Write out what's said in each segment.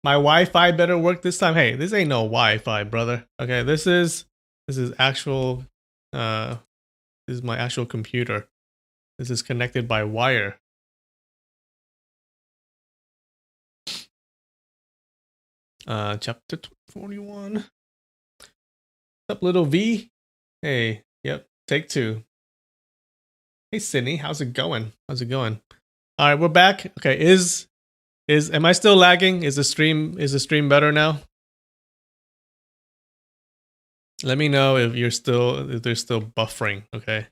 My Wi-Fi better work this time. Hey, this ain't no Wi-Fi, brother. Okay, this is actual. This is my actual computer. This is connected by wire. Chapter 41. What's up, little V? Hey, yep. Take 2. Hey, Sydney, how's it going? How's it going? All right, we're back. Okay, am I still lagging? Is the stream better now? Let me know if they're still buffering. Okay.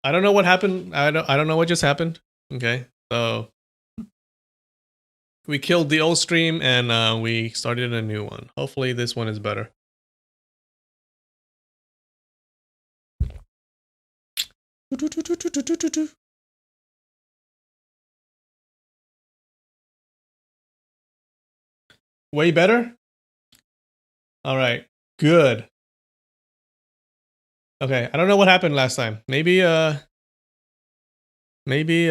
I don't know what happened. I don't know what just happened. Okay, so we killed the old stream and we started a new one. Hopefully this one is better. Way better? All right. Good. Okay, I don't know what happened last time. Maybe maybe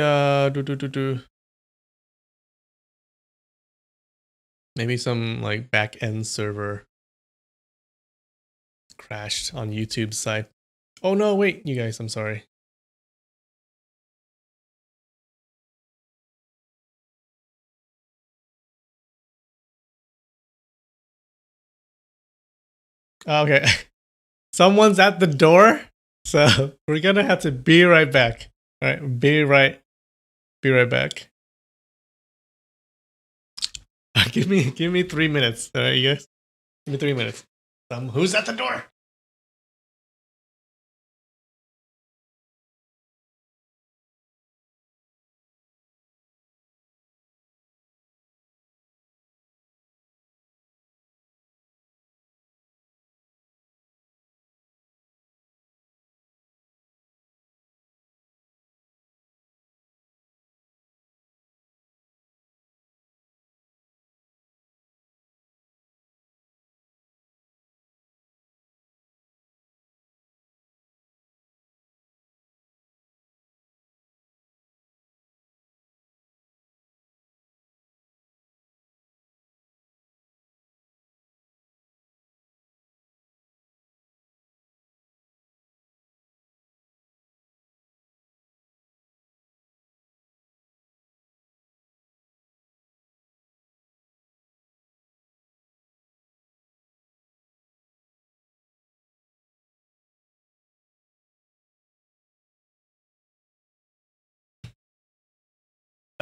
some like back end server crashed on YouTube's side. Oh no, wait, you guys, I'm sorry. Okay. Someone's at the door, so we're gonna have to be right back. All right, be right back. Give me 3 minutes. All right, you guys. Give me 3 minutes. Who's at the door?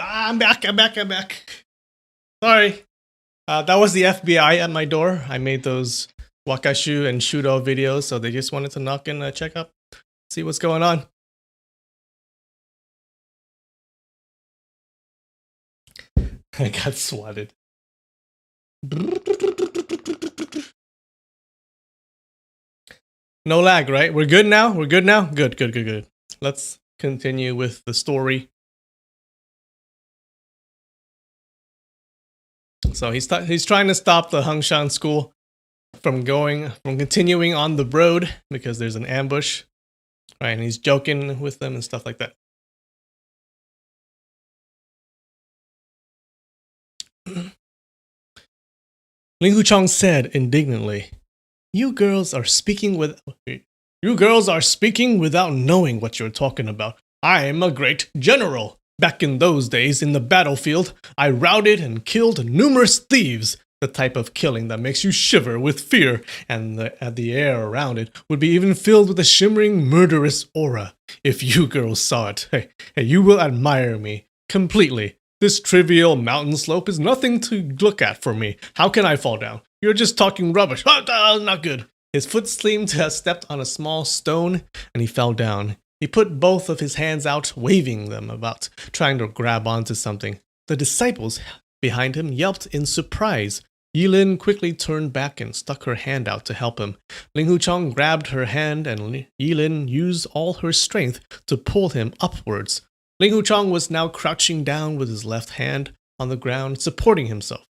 I'm back. Sorry. That was the FBI at my door. I made those Wakashu and Shudo videos, so they just wanted to knock and check up, see what's going on. I got swatted. No lag, right? We're good now? Good. Let's continue with the story. So he's trying to stop the Hengshan school from continuing on the road because there's an ambush, right? And he's joking with them and stuff like that. Ling Huchong said indignantly, You girls are speaking without knowing what you're talking about. I am a great general. Back in those days, in the battlefield, I routed and killed numerous thieves. The type of killing that makes you shiver with fear, and the air around it would be even filled with a shimmering, murderous aura. If you girls saw it, hey, you will admire me completely. This trivial mountain slope is nothing to look at for me. How can I fall down? You're just talking rubbish. Not good. His foot seemed to have stepped on a small stone, and he fell down. He put both of his hands out, waving them about, trying to grab onto something. The disciples behind him yelped in surprise. Yilin quickly turned back and stuck her hand out to help him. Ling Huchong grabbed her hand, and Yilin used all her strength to pull him upwards. Ling Huchong was now crouching down with his left hand on the ground, supporting himself.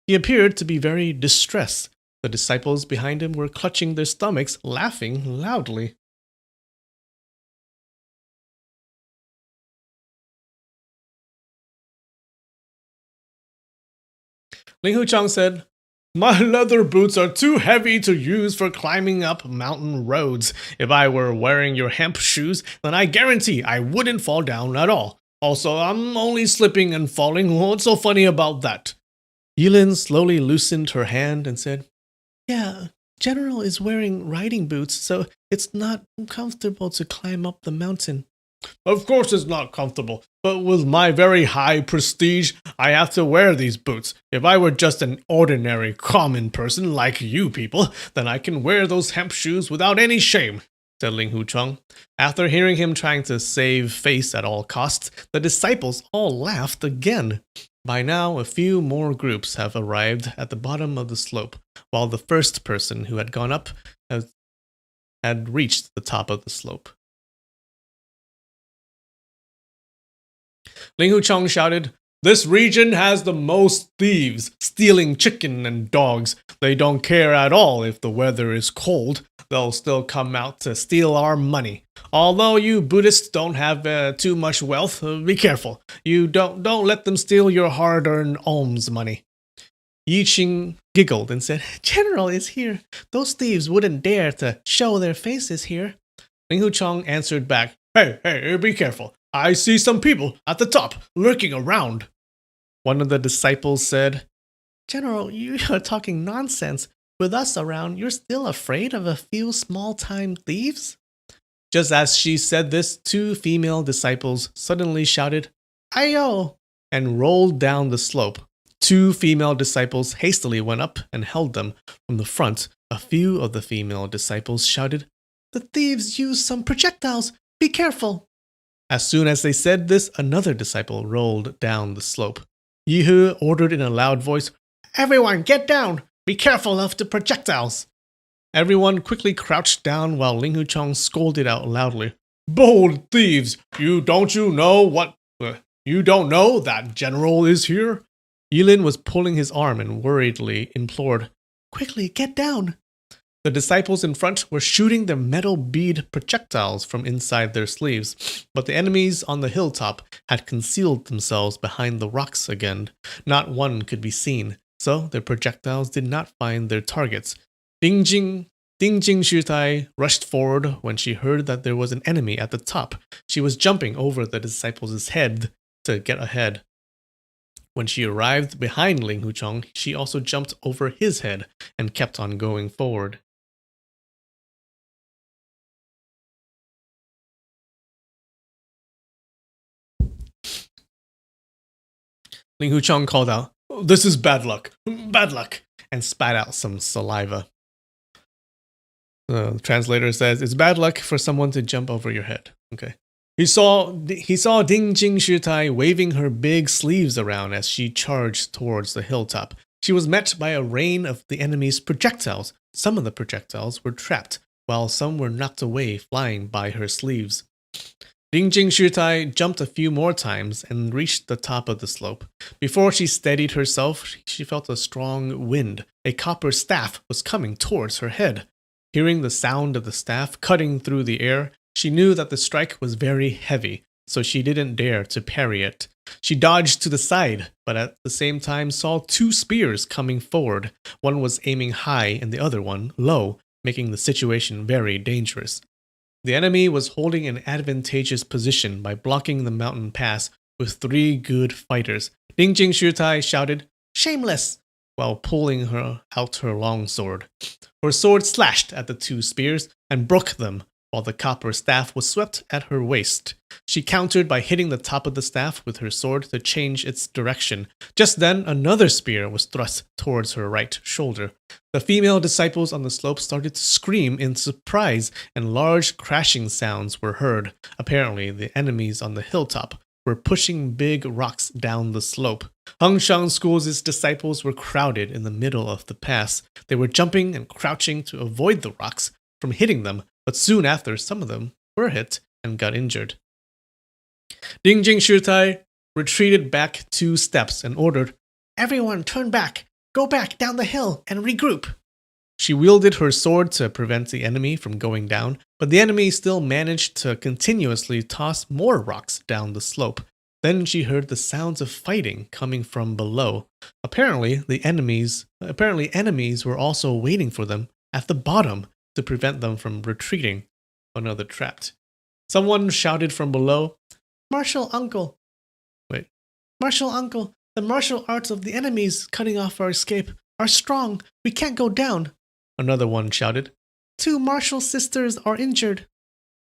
He appeared to be very distressed. The disciples behind him were clutching their stomachs, laughing loudly. Ling Huchang said, "My leather boots are too heavy to use for climbing up mountain roads. If I were wearing your hemp shoes, then I guarantee I wouldn't fall down at all. Also, I'm only slipping and falling. What's so funny about that?" Yilin slowly loosened her hand and said, "Yeah, General is wearing riding boots, so it's not comfortable to climb up the mountain." "Of course it's not comfortable, but with my very high prestige, I have to wear these boots. If I were just an ordinary, common person like you people, then I can wear those hemp shoes without any shame," said Ling Hucheng. After hearing him trying to save face at all costs, the disciples all laughed again. By now, a few more groups have arrived at the bottom of the slope, while the first person who had gone up had reached the top of the slope. Ling Hucheng shouted, "This region has the most thieves, stealing chicken and dogs. They don't care at all if the weather is cold. They'll still come out to steal our money. Although you Buddhists don't have too much wealth, be careful. You don't let them steal your hard-earned alms money." Yi Qing giggled and said, "General is here. Those thieves wouldn't dare to show their faces here." Ling Hucheng answered back, Hey, be careful. I see some people at the top lurking around." One of the disciples said, "General, you are talking nonsense. With us around, you're still afraid of a few small-time thieves?" Just as she said this, two female disciples suddenly shouted, "Ayo!" and rolled down the slope. Two female disciples hastily went up and held them. From the front, a few of the female disciples shouted, "The thieves used some projectiles. Be careful." As soon as they said this, another disciple rolled down the slope. Yihu ordered in a loud voice, "Everyone, get down! Be careful of the projectiles!" Everyone quickly crouched down while Ling Hucheng scolded out loudly, "Bold thieves! You don't know that General is here?" Yilin was pulling his arm and worriedly implored, "Quickly, get down!" The disciples in front were shooting their metal bead projectiles from inside their sleeves, but the enemies on the hilltop had concealed themselves behind the rocks again. Not one could be seen, so their projectiles did not find their targets. Dingjing Shitai rushed forward when she heard that there was an enemy at the top. She was jumping over the disciples' head to get ahead. When she arrived behind Ling Hucheng, she also jumped over his head and kept on going forward. Ling Hucheng called out, "This is bad luck, and spat out some saliva. The translator says, "It's bad luck for someone to jump over your head." Okay. He saw Dingjing Shitai waving her big sleeves around as she charged towards the hilltop. She was met by a rain of the enemy's projectiles. Some of the projectiles were trapped, while some were knocked away flying by her sleeves. Dingjing Shitai jumped a few more times and reached the top of the slope. Before she steadied herself, she felt a strong wind. A copper staff was coming towards her head. Hearing the sound of the staff cutting through the air, she knew that the strike was very heavy, so she didn't dare to parry it. She dodged to the side, but at the same time saw two spears coming forward. One was aiming high and the other one low, making the situation very dangerous. The enemy was holding an advantageous position by blocking the mountain pass with three good fighters. Dingjing Shitai shouted, "Shameless!" while pulling out her long sword. Her sword slashed at the two spears and broke them, while the copper staff was swept at her waist. She countered by hitting the top of the staff with her sword to change its direction. Just then, another spear was thrust towards her right shoulder. The female disciples on the slope started to scream in surprise, and large crashing sounds were heard. Apparently, the enemies on the hilltop were pushing big rocks down the slope. Hengshan School's disciples were crowded in the middle of the pass. They were jumping and crouching to avoid the rocks from hitting them, but soon after, some of them were hit and got injured. Dingjing Shitai retreated back 2 steps and ordered, "Everyone turn back! Go back down the hill and regroup!" She wielded her sword to prevent the enemy from going down, but the enemy still managed to continuously toss more rocks down the slope. Then she heard the sounds of fighting coming from below. Apparently enemies were also waiting for them at the bottom to prevent them from retreating. Another trapped. Someone shouted from below, "Martial uncle!" Wait. "Martial uncle, the martial arts of the enemies cutting off our escape are strong. We can't go down." Another one shouted, "Two martial sisters are injured."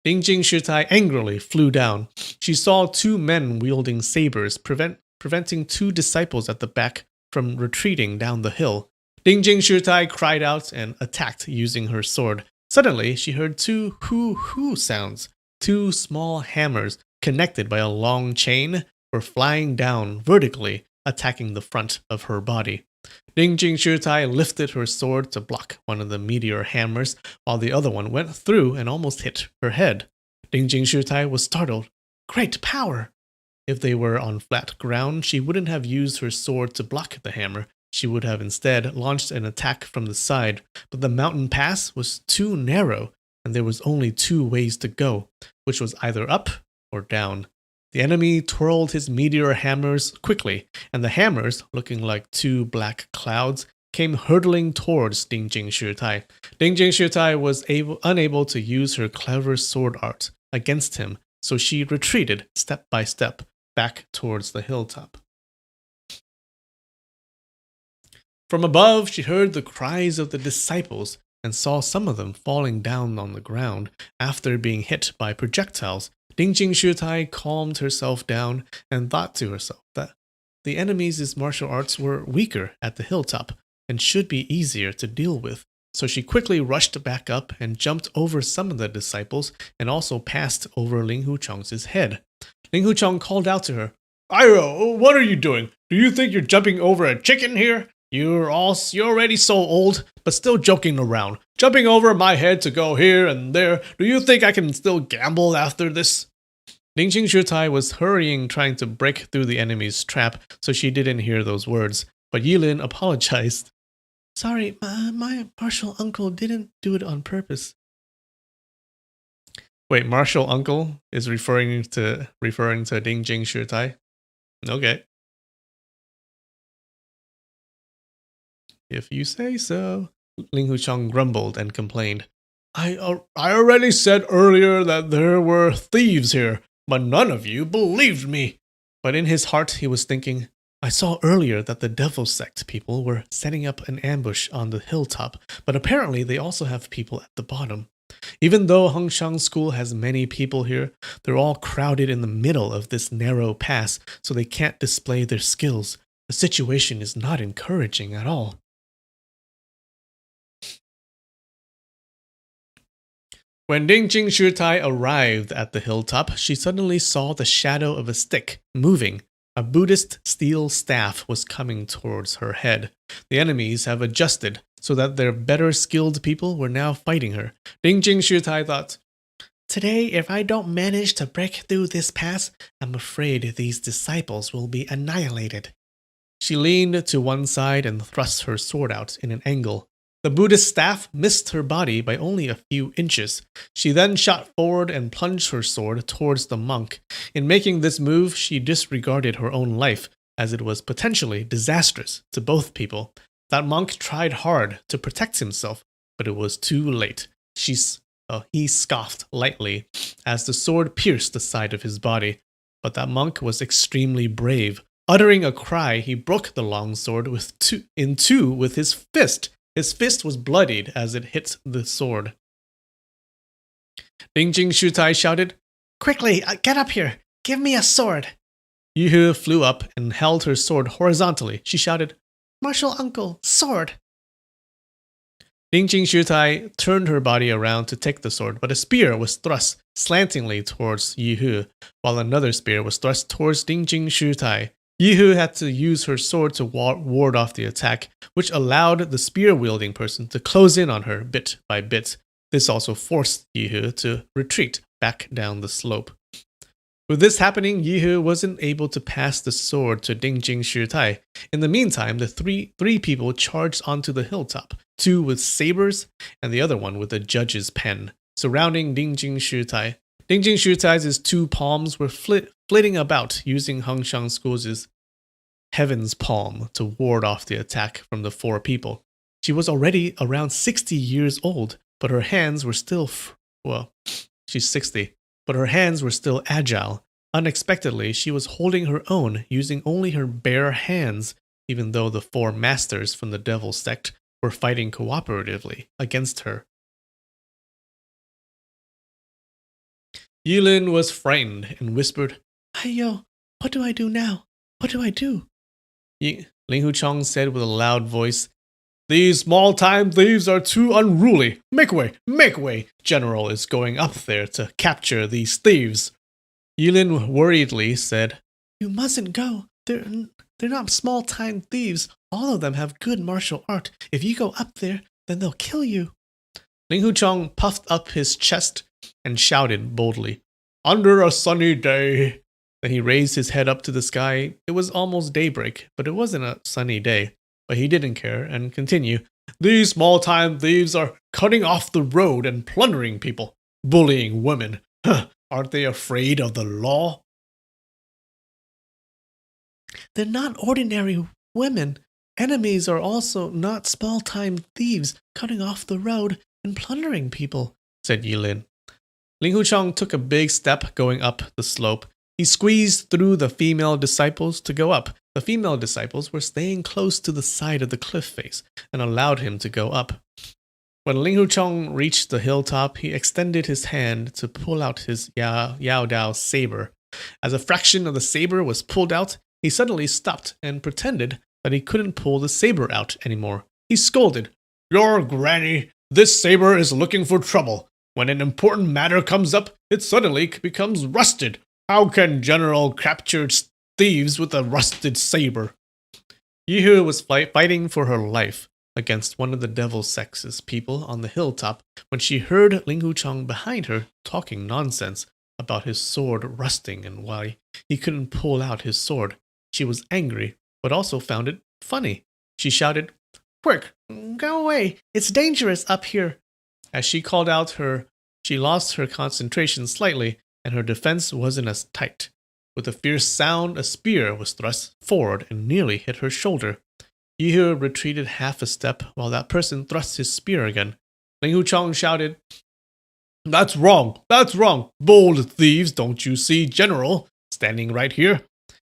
Dingjing Shitai angrily flew down. She saw two men wielding sabers, preventing two disciples at the back from retreating down the hill. Dingjing Shitai cried out and attacked using her sword. Suddenly, she heard two hoo-hoo sounds. Two small hammers, connected by a long chain, were flying down vertically, attacking the front of her body. Dingjing Shitai lifted her sword to block one of the meteor hammers, while the other one went through and almost hit her head. Dingjing Shitai was startled. Great power! If they were on flat ground, she wouldn't have used her sword to block the hammer. She would have instead launched an attack from the side, but the mountain pass was too narrow, and there was only two ways to go, which was either up or down. The enemy twirled his meteor hammers quickly, and the hammers, looking like two black clouds, came hurtling towards Dingjing Shitai. Dingjing Shitai was unable to use her clever sword art against him, so she retreated step by step back towards the hilltop. From above, she heard the cries of the disciples and saw some of them falling down on the ground after being hit by projectiles. Dingjing Shitai calmed herself down and thought to herself that the enemies' martial arts were weaker at the hilltop and should be easier to deal with. So she quickly rushed back up and jumped over some of the disciples and also passed over Ling Huchong's head. Ling Huchong called out to her, "Iro, what are you doing? Do you think you're jumping over a chicken here? You're already so old, but still joking around. Jumping over my head to go here and there. Do you think I can still gamble after this?" Dingjing Shitai was hurrying, trying to break through the enemy's trap, so she didn't hear those words. But Yilin apologized. "Sorry, my martial uncle didn't do it on purpose." Wait, martial uncle is referring to Dingjing Shitai? Okay. If you say so. Ling Huchong grumbled and complained. I already said earlier that there were thieves here, but none of you believed me." But in his heart he was thinking, I saw earlier that the Devil Sect people were setting up an ambush on the hilltop, but apparently they also have people at the bottom. Even though Hengshang School has many people here, they're all crowded in the middle of this narrow pass, so they can't display their skills. The situation is not encouraging at all. When Dingjing Shitai arrived at the hilltop, she suddenly saw the shadow of a stick moving. A Buddhist steel staff was coming towards her head. The enemies have adjusted so that their better skilled people were now fighting her. Dingjing Shitai thought, "Today, if I don't manage to break through this pass, I'm afraid these disciples will be annihilated." She leaned to one side and thrust her sword out in an angle. The Buddhist staff missed her body by only a few inches. She then shot forward and plunged her sword towards the monk. In making this move, she disregarded her own life, as it was potentially disastrous to both people. That monk tried hard to protect himself, but it was too late. He scoffed lightly as the sword pierced the side of his body. But that monk was extremely brave. Uttering a cry, he broke the long sword in two with his fist. His fist was bloodied as it hit the sword. Dingjing Shitai shouted, "Quickly, get up here! Give me a sword!" Yihu flew up and held her sword horizontally. She shouted, "Martial uncle, sword!" Dingjing Shitai turned her body around to take the sword, but a spear was thrust slantingly towards Yihu, while another spear was thrust towards Dingjing Shitai. Yihu had to use her sword to ward off the attack, which allowed the spear-wielding person to close in on her bit by bit. This also forced Yihu to retreat back down the slope. With this happening, Yihu wasn't able to pass the sword to Dingjing Shitai. In the meantime, the three people charged onto the hilltop, two with sabers and the other one with a judge's pen, surrounding Dingjing Shitai. Ding Shuitai's two palms were flitting about, using Hongshang School's Heaven's Palm to ward off the attack from the four people. She was already around 60 years old, but her hands were still, she's 60, but her hands were still agile. Unexpectedly, she was holding her own, using only her bare hands, even though the four masters from the Devil sect were fighting cooperatively against her. Yilin was frightened and whispered, "Aiyo, what do I do now? What do I do?" Ling Huchong said with a loud voice, "These small-time thieves are too unruly. Make way, make way. General is going up there to capture these thieves." Yilin worriedly said, "You mustn't go. They're not small-time thieves. All of them have good martial art. If you go up there, then they'll kill you." Ling Huchong puffed up his chest and shouted boldly, "Under a sunny day." Then he raised his head up to the sky. It was almost daybreak, but it wasn't a sunny day. But he didn't care and continued, "These small-time thieves are cutting off the road and plundering people, bullying women. Huh, aren't they afraid of the law?" "They're not ordinary women. Enemies are also not small-time thieves cutting off the road and plundering people," said Yilin. Ling Huchong took a big step going up the slope. He squeezed through the female disciples to go up. The female disciples were staying close to the side of the cliff face and allowed him to go up. When Ling Huchong reached the hilltop, he extended his hand to pull out his Yao Dao saber. As a fraction of the saber was pulled out, he suddenly stopped and pretended that he couldn't pull the saber out anymore. He scolded, "Your granny, this saber is looking for trouble. When an important matter comes up, it suddenly becomes rusted. How can General capture thieves with a rusted saber?" Yihu was fighting for her life against one of the Devil Sect's people on the hilltop when she heard Ling Huchong behind her talking nonsense about his sword rusting and why he couldn't pull out his sword. She was angry, but also found it funny. She shouted, "Quick, go away. It's dangerous up here." As she called out she lost her concentration slightly, and her defense wasn't as tight. With a fierce sound, a spear was thrust forward and nearly hit her shoulder. Yihu retreated half a step while that person thrust his spear again. Ling Huchong shouted, "That's wrong! That's wrong! Bold thieves, don't you see General standing right here?"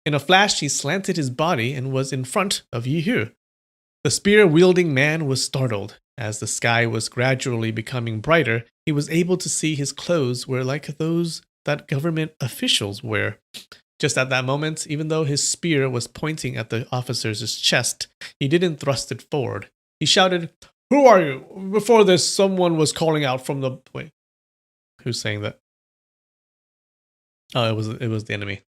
In a flash, he slanted his body and was in front of Yihu. The spear-wielding man was startled. As the sky was gradually becoming brighter, he was able to see his clothes were like those that government officials wear. Just at that moment, even though his spear was pointing at the officer's chest, he didn't thrust it forward. He shouted, "Who are you?" Before this, someone was calling out from the... Wait, who's saying that? Oh, it was the enemy.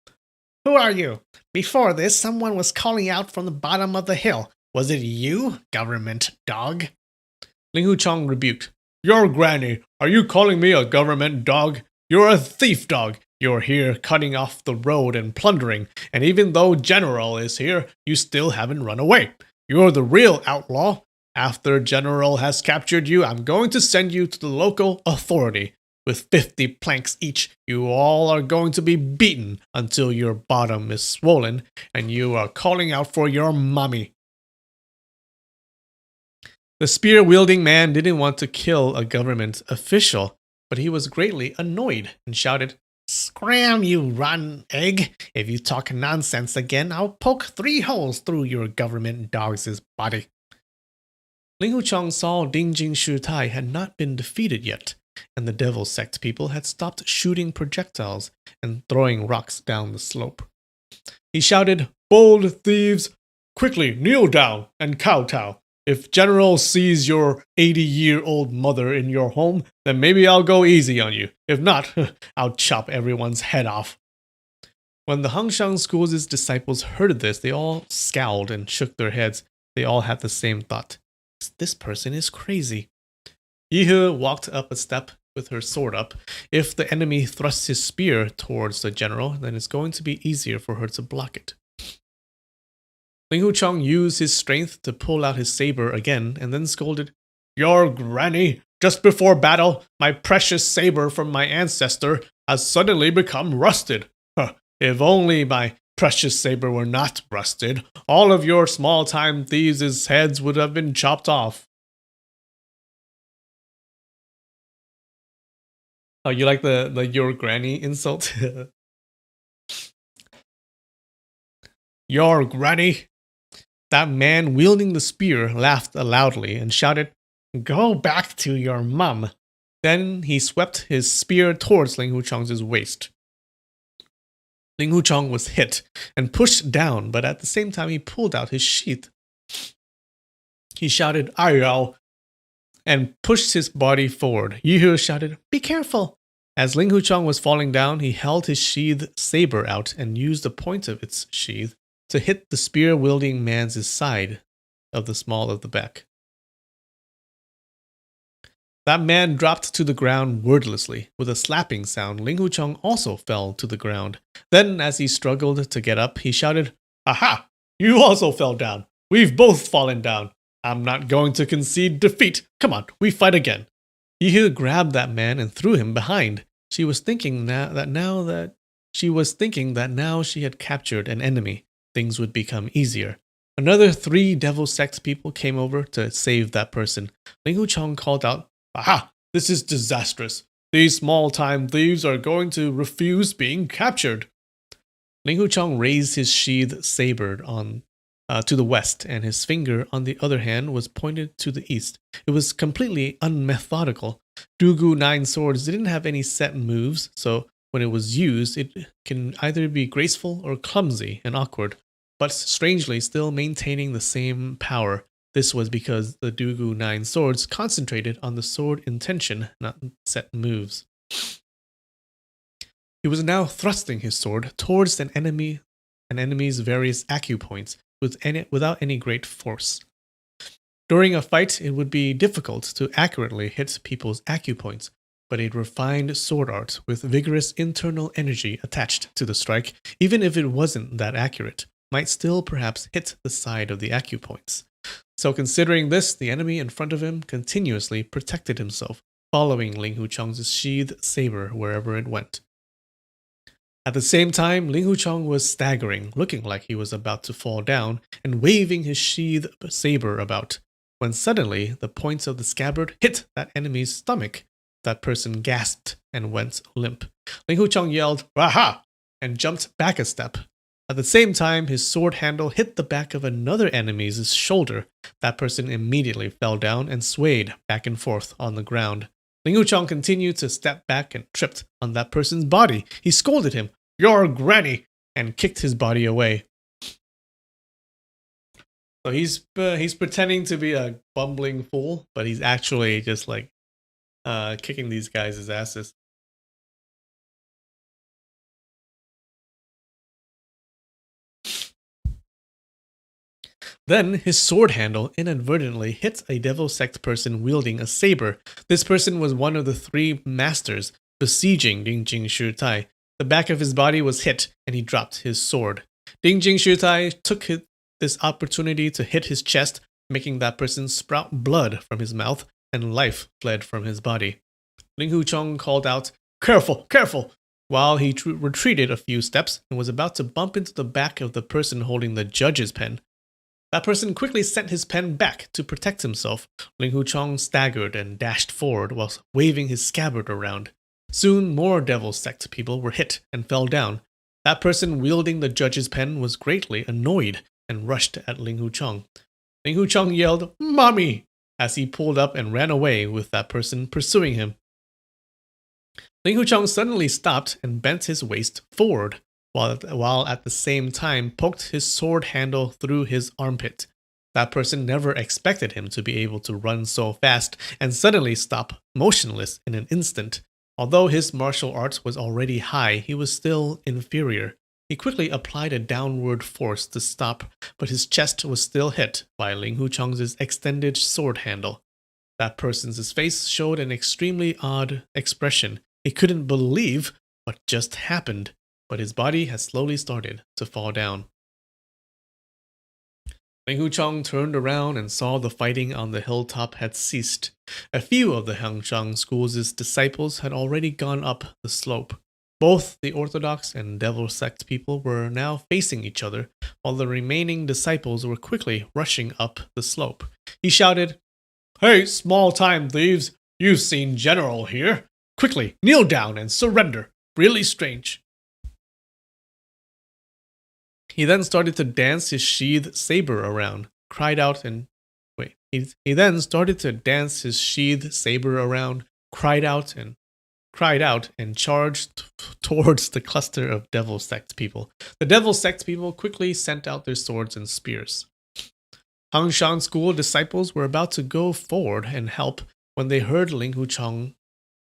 "Who are you? Before this, someone was calling out from the bottom of the hill. Was it you, government dog?" Ling Huchong rebuked, "Your granny, are you calling me a government dog? You're a thief dog. You're here cutting off the road and plundering, and even though General is here, you still haven't run away. You're the real outlaw. After General has captured you, I'm going to send you to the local authority. With 50 planks each, you all are going to be beaten until your bottom is swollen, and you are calling out for your mommy." The spear-wielding man didn't want to kill a government official, but he was greatly annoyed and shouted, "Scram, you rotten egg! If you talk nonsense again, I'll poke 3 holes through your government dog's body." Ling Huchong saw Ding Shuitai had not been defeated yet, and the Devil Sect people had stopped shooting projectiles and throwing rocks down the slope. He shouted, "Bold thieves, quickly kneel down and kowtow. If General sees your 80-year-old mother in your home, then maybe I'll go easy on you. If not, I'll chop everyone's head off." When the Hongshang School's disciples heard this, they all scowled and shook their heads. They all had the same thought. This person is crazy. Yihu walked up a step with her sword up. If the enemy thrusts his spear towards the general, then it's going to be easier for her to block it. Ling Huchong used his strength to pull out his saber again and then scolded, "Your granny! Just before battle, my precious saber from my ancestor has suddenly become rusted. Huh, if only my precious saber were not rusted, all of your small-time thieves' heads would have been chopped off. Oh, you like the your granny insult? Your granny? That man wielding the spear laughed loudly and shouted, "Go back to your mum." Then he swept his spear towards Ling Huchong's waist. Ling Huchong was hit and pushed down, but at the same time he pulled out his sheath. He shouted, "Ayao," and pushed his body forward. Yu shouted, "Be careful." As Ling Huchong was falling down, he held his sheathed saber out and used the point of its sheath to hit the spear-wielding man's side of the small of the back. That man dropped to the ground wordlessly. With a slapping sound, Ling Huchong also fell to the ground. Then, as he struggled to get up, he shouted, "Aha! You also fell down. We've both fallen down. I'm not going to concede defeat. Come on, we fight again." Yihu grabbed that man and threw him behind. She was thinking that now she had captured an enemy, things would become easier. Another 3 Devil Sect people came over to save that person. Ling Huchong called out, "Aha! This is disastrous. These small-time thieves are going to refuse being captured." Ling Huchong raised his sheathed saber to the west, and his finger, on the other hand, was pointed to the east. It was completely unmethodical. Dugu 9 swords didn't have any set moves, so when it was used, it can either be graceful or clumsy and awkward, but strangely still maintaining the same power. This was because the Dugu 9 swords concentrated on the sword intention, not set moves. He was now thrusting his sword towards an enemy's various acupoints without any great force. During a fight, it would be difficult to accurately hit people's acupoints, but a refined sword art with vigorous internal energy attached to the strike, even if it wasn't that accurate, might still perhaps hit the side of the acupoints. So considering this, the enemy in front of him continuously protected himself, following Ling Huchong's sheathed saber wherever it went. At the same time, Ling Huchong was staggering, looking like he was about to fall down, and waving his sheathed saber about, when suddenly the points of the scabbard hit that enemy's stomach. That person gasped and went limp. Ling Huchong yelled, "Aha!" and jumped back a step. At the same time, his sword handle hit the back of another enemy's shoulder. That person immediately fell down and swayed back and forth on the ground. Ling Huchong continued to step back and tripped on that person's body. He scolded him, "Your granny!" and kicked his body away. So he's pretending to be a bumbling fool, but he's actually just like kicking these guys' asses. Then his sword handle inadvertently hit a Devil Sect person wielding a saber. This person was one of the 3 masters besieging Dingjing Shitai. The back of his body was hit, and he dropped his sword. Dingjing Shitai took this opportunity to hit his chest, making that person sprout blood from his mouth, and life fled from his body. Ling Huchong called out, "Careful, careful!" while he retreated a few steps and was about to bump into the back of the person holding the judge's pen. That person quickly sent his pen back to protect himself. Ling Huchong staggered and dashed forward whilst waving his scabbard around. Soon more Devil Sect people were hit and fell down. That person wielding the judge's pen was greatly annoyed and rushed at Ling Huchong. Ling Huchong yelled, "Mommy!" as he pulled up and ran away with that person pursuing him. Ling Huchong suddenly stopped and bent his waist forward, while at the same time poked his sword handle through his armpit. That person never expected him to be able to run so fast and suddenly stop motionless in an instant. Although his martial art was already high, he was still inferior. He quickly applied a downward force to stop, but his chest was still hit by Ling Huchong's extended sword handle. That person's face showed an extremely odd expression. He couldn't believe what just happened, but his body had slowly started to fall down. Ling Huchong turned around and saw the fighting on the hilltop had ceased. A few of the Hangshang school's disciples had already gone up the slope. Both the Orthodox and Devil Sect people were now facing each other, while the remaining disciples were quickly rushing up the slope. He shouted, "Hey, small-time thieves, you've seen General here. Quickly, kneel down and surrender. Really strange." He then started to dance his sheathed saber around, cried out and wait. He then started to dance his sheathed saber around, cried out and charged towards the cluster of Devil Sect people. The Devil Sect people quickly sent out their swords and spears. Hangshan school disciples were about to go forward and help when they heard Ling Hucheng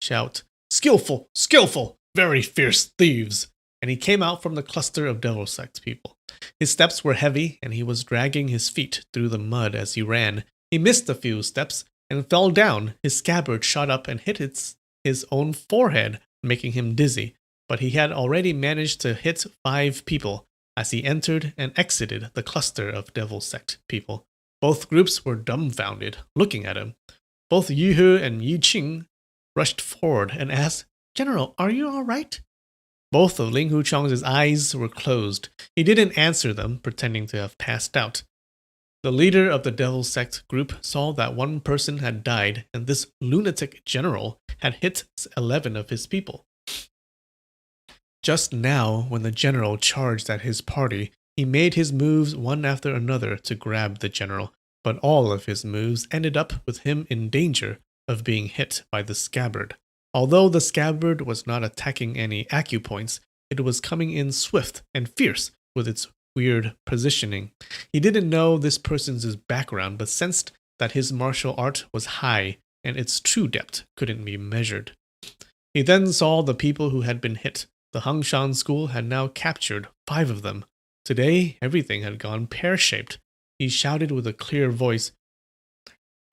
shout, "Skillful, skillful, very fierce thieves!" And he came out from the cluster of Devil Sect people. His steps were heavy, and he was dragging his feet through the mud as he ran. He missed a few steps and fell down. His scabbard shot up and hit his own forehead, making him dizzy. But he had already managed to hit 5 people as he entered and exited the cluster of Devil Sect people. Both groups were dumbfounded, looking at him. Both Yihe and Yi Qing rushed forward and asked, "General, are you all right?" Both of Ling Hucheng's eyes were closed. He didn't answer them, pretending to have passed out. The leader of the Devil Sect group saw that one person had died, and this lunatic general had hit 11 of his people. Just now, when the general charged at his party, he made his moves one after another to grab the general, but all of his moves ended up with him in danger of being hit by the scabbard. Although the scabbard was not attacking any acupoints, it was coming in swift and fierce with its weird positioning. He didn't know this person's background, but sensed that his martial art was high and its true depth couldn't be measured. He then saw the people who had been hit. The Hangshan school had now captured 5 of them. Today, everything had gone pear-shaped. He shouted with a clear voice,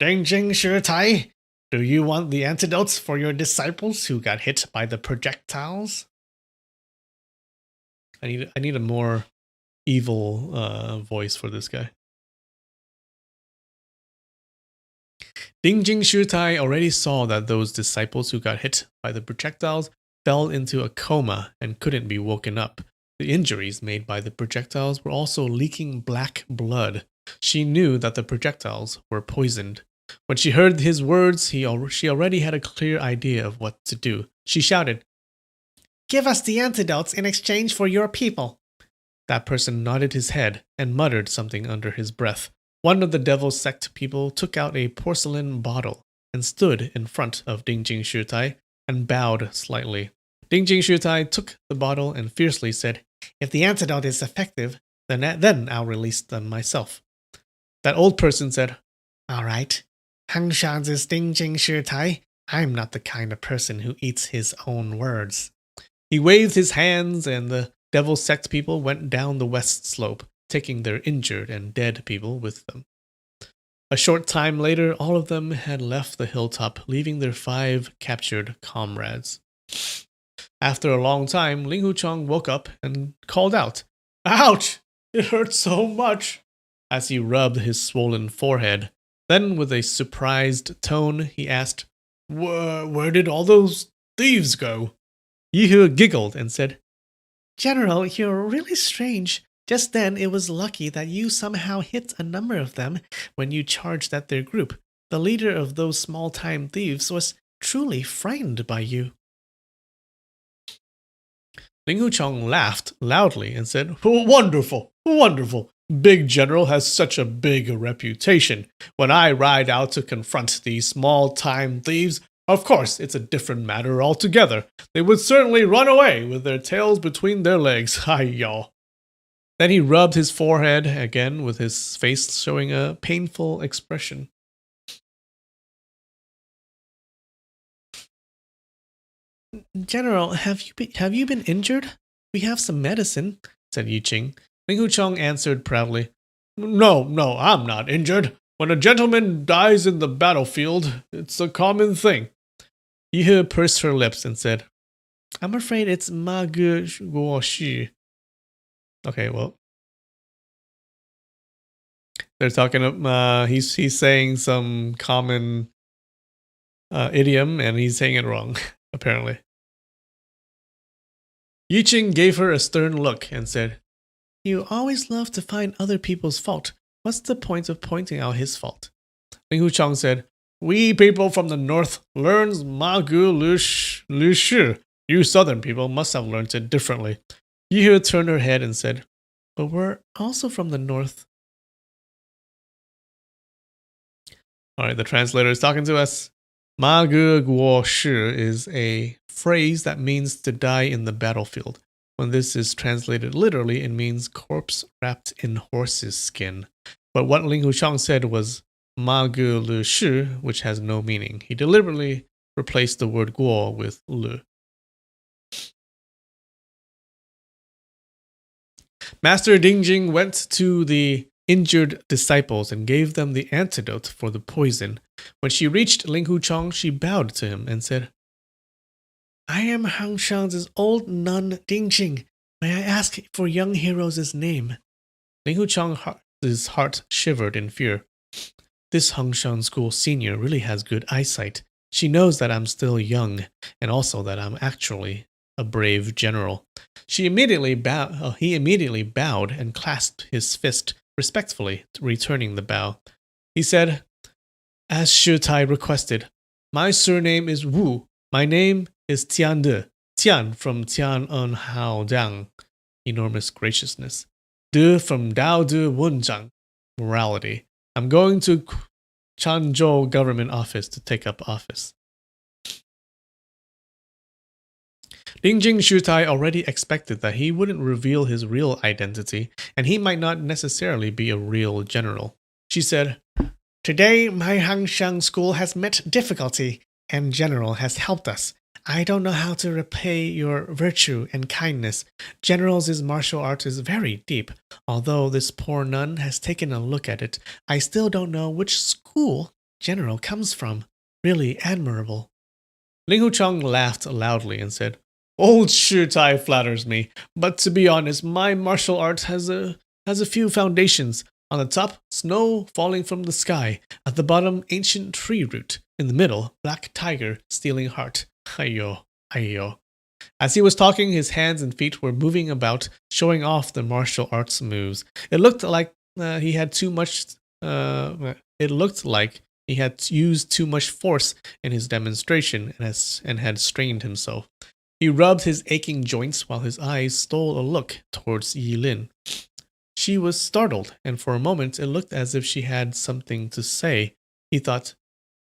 "Dingjing Shitai, do you want the antidotes for your disciples who got hit by the projectiles?" I need a more evil voice for this guy. Dingjing Shitai already saw that those disciples who got hit by the projectiles fell into a coma and couldn't be woken up. The injuries made by the projectiles were also leaking black blood. She knew that the projectiles were poisoned. When she heard his words, she already had a clear idea of what to do. She shouted, "Give us the antidotes in exchange for your people." That person nodded his head and muttered something under his breath. One of the Devil Sect people took out a porcelain bottle and stood in front of Dingjing Shitai and bowed slightly. Dingjing Shitai took the bottle and fiercely said, "If the antidote is effective, then I'll release them myself." That old person said, "All right. Hangshan's is Dingjing Shitai. I'm not the kind of person who eats his own words." He waved his hands, and the Devil Sect people went down the west slope, taking their injured and dead people with them. A short time later, all of them had left the hilltop, leaving their 5 captured comrades. After a long time, Ling Hucheng woke up and called out, "Ouch! It hurts so much!" as he rubbed his swollen forehead. Then, with a surprised tone, he asked, Where did all those thieves go?" Yihe giggled and said, "General, you're really strange. Just then, it was lucky that you somehow hit a number of them when you charged at their group. The leader of those small-time thieves was truly frightened by you." Ling Hucheng laughed loudly and said, "Wonderful, wonderful. Big General has such a big reputation. When I ride out to confront these small-time thieves, of course it's a different matter altogether. They would certainly run away with their tails between their legs. Hi-yo." Then he rubbed his forehead again with his face showing a painful expression. "General, have you been injured? We have some medicine," said Yi Qing. Ling Hucheng answered proudly, No, I'm not injured. When a gentleman dies in the battlefield, it's a common thing." Yihe pursed her lips and said, "I'm afraid it's ma ge guo xu." Okay, well, they're talking. He's saying some common idiom, and he's saying it wrong, apparently. Yiqing gave her a stern look and said, "You always love to find other people's fault. What's the point of pointing out his fault?" Ling Huchang said, "We people from the north learns Ma Gu Lu Shi. You southern people must have learned it differently." Yihe turned her head and said, "But we're also from the north." Alright, the translator is talking to us. Ma Ge Guo Shi is a phrase that means to die in the battlefield. When this is translated literally, it means corpse wrapped in horse's skin. But what Ling Huchang said was Ma Ge Lu Shi, which has no meaning. He deliberately replaced the word Guo with Lu. Master Dingjing went to the injured disciples and gave them the antidote for the poison. When she reached Ling Huchang, she bowed to him and said, "I am Hangshan's old nun Dingjing. May I ask for young hero's name?" Ling Huchang's heart shivered in fear. This Hangshan school senior really has good eyesight. She knows that I'm still young, and also that I'm actually a brave general. He immediately bowed and clasped his fist respectfully, returning the bow. He said, "As Shi Tai requested, my surname is Wu. My name is Tian De. Tian from Tian En Hao Dang, enormous graciousness. De from Dao De Wenzhang, morality. I'm going to Changzhou government office to take up office." Dingjing Shutai already expected that he wouldn't reveal his real identity, and he might not necessarily be a real general. She said, "Today, my Hangshang school has met difficulty, and General has helped us. I don't know how to repay your virtue and kindness. General's martial art is very deep. Although this poor nun has taken a look at it, I still don't know which school General comes from. Really admirable." Ling Huchang laughed loudly and said, "Old Shi Tai flatters me, but to be honest, my martial art has a few foundations. On the top, snow falling from the sky. At the bottom, ancient tree root. In the middle, black tiger stealing heart. Ayo, ayo." As he was talking, his hands and feet were moving about, showing off the martial arts moves. It looked like he had too much. It looked like he had used too much force in his demonstration and had strained himself. He rubbed his aching joints while his eyes stole a look towards Yilin. She was startled, and for a moment it looked as if she had something to say. He thought,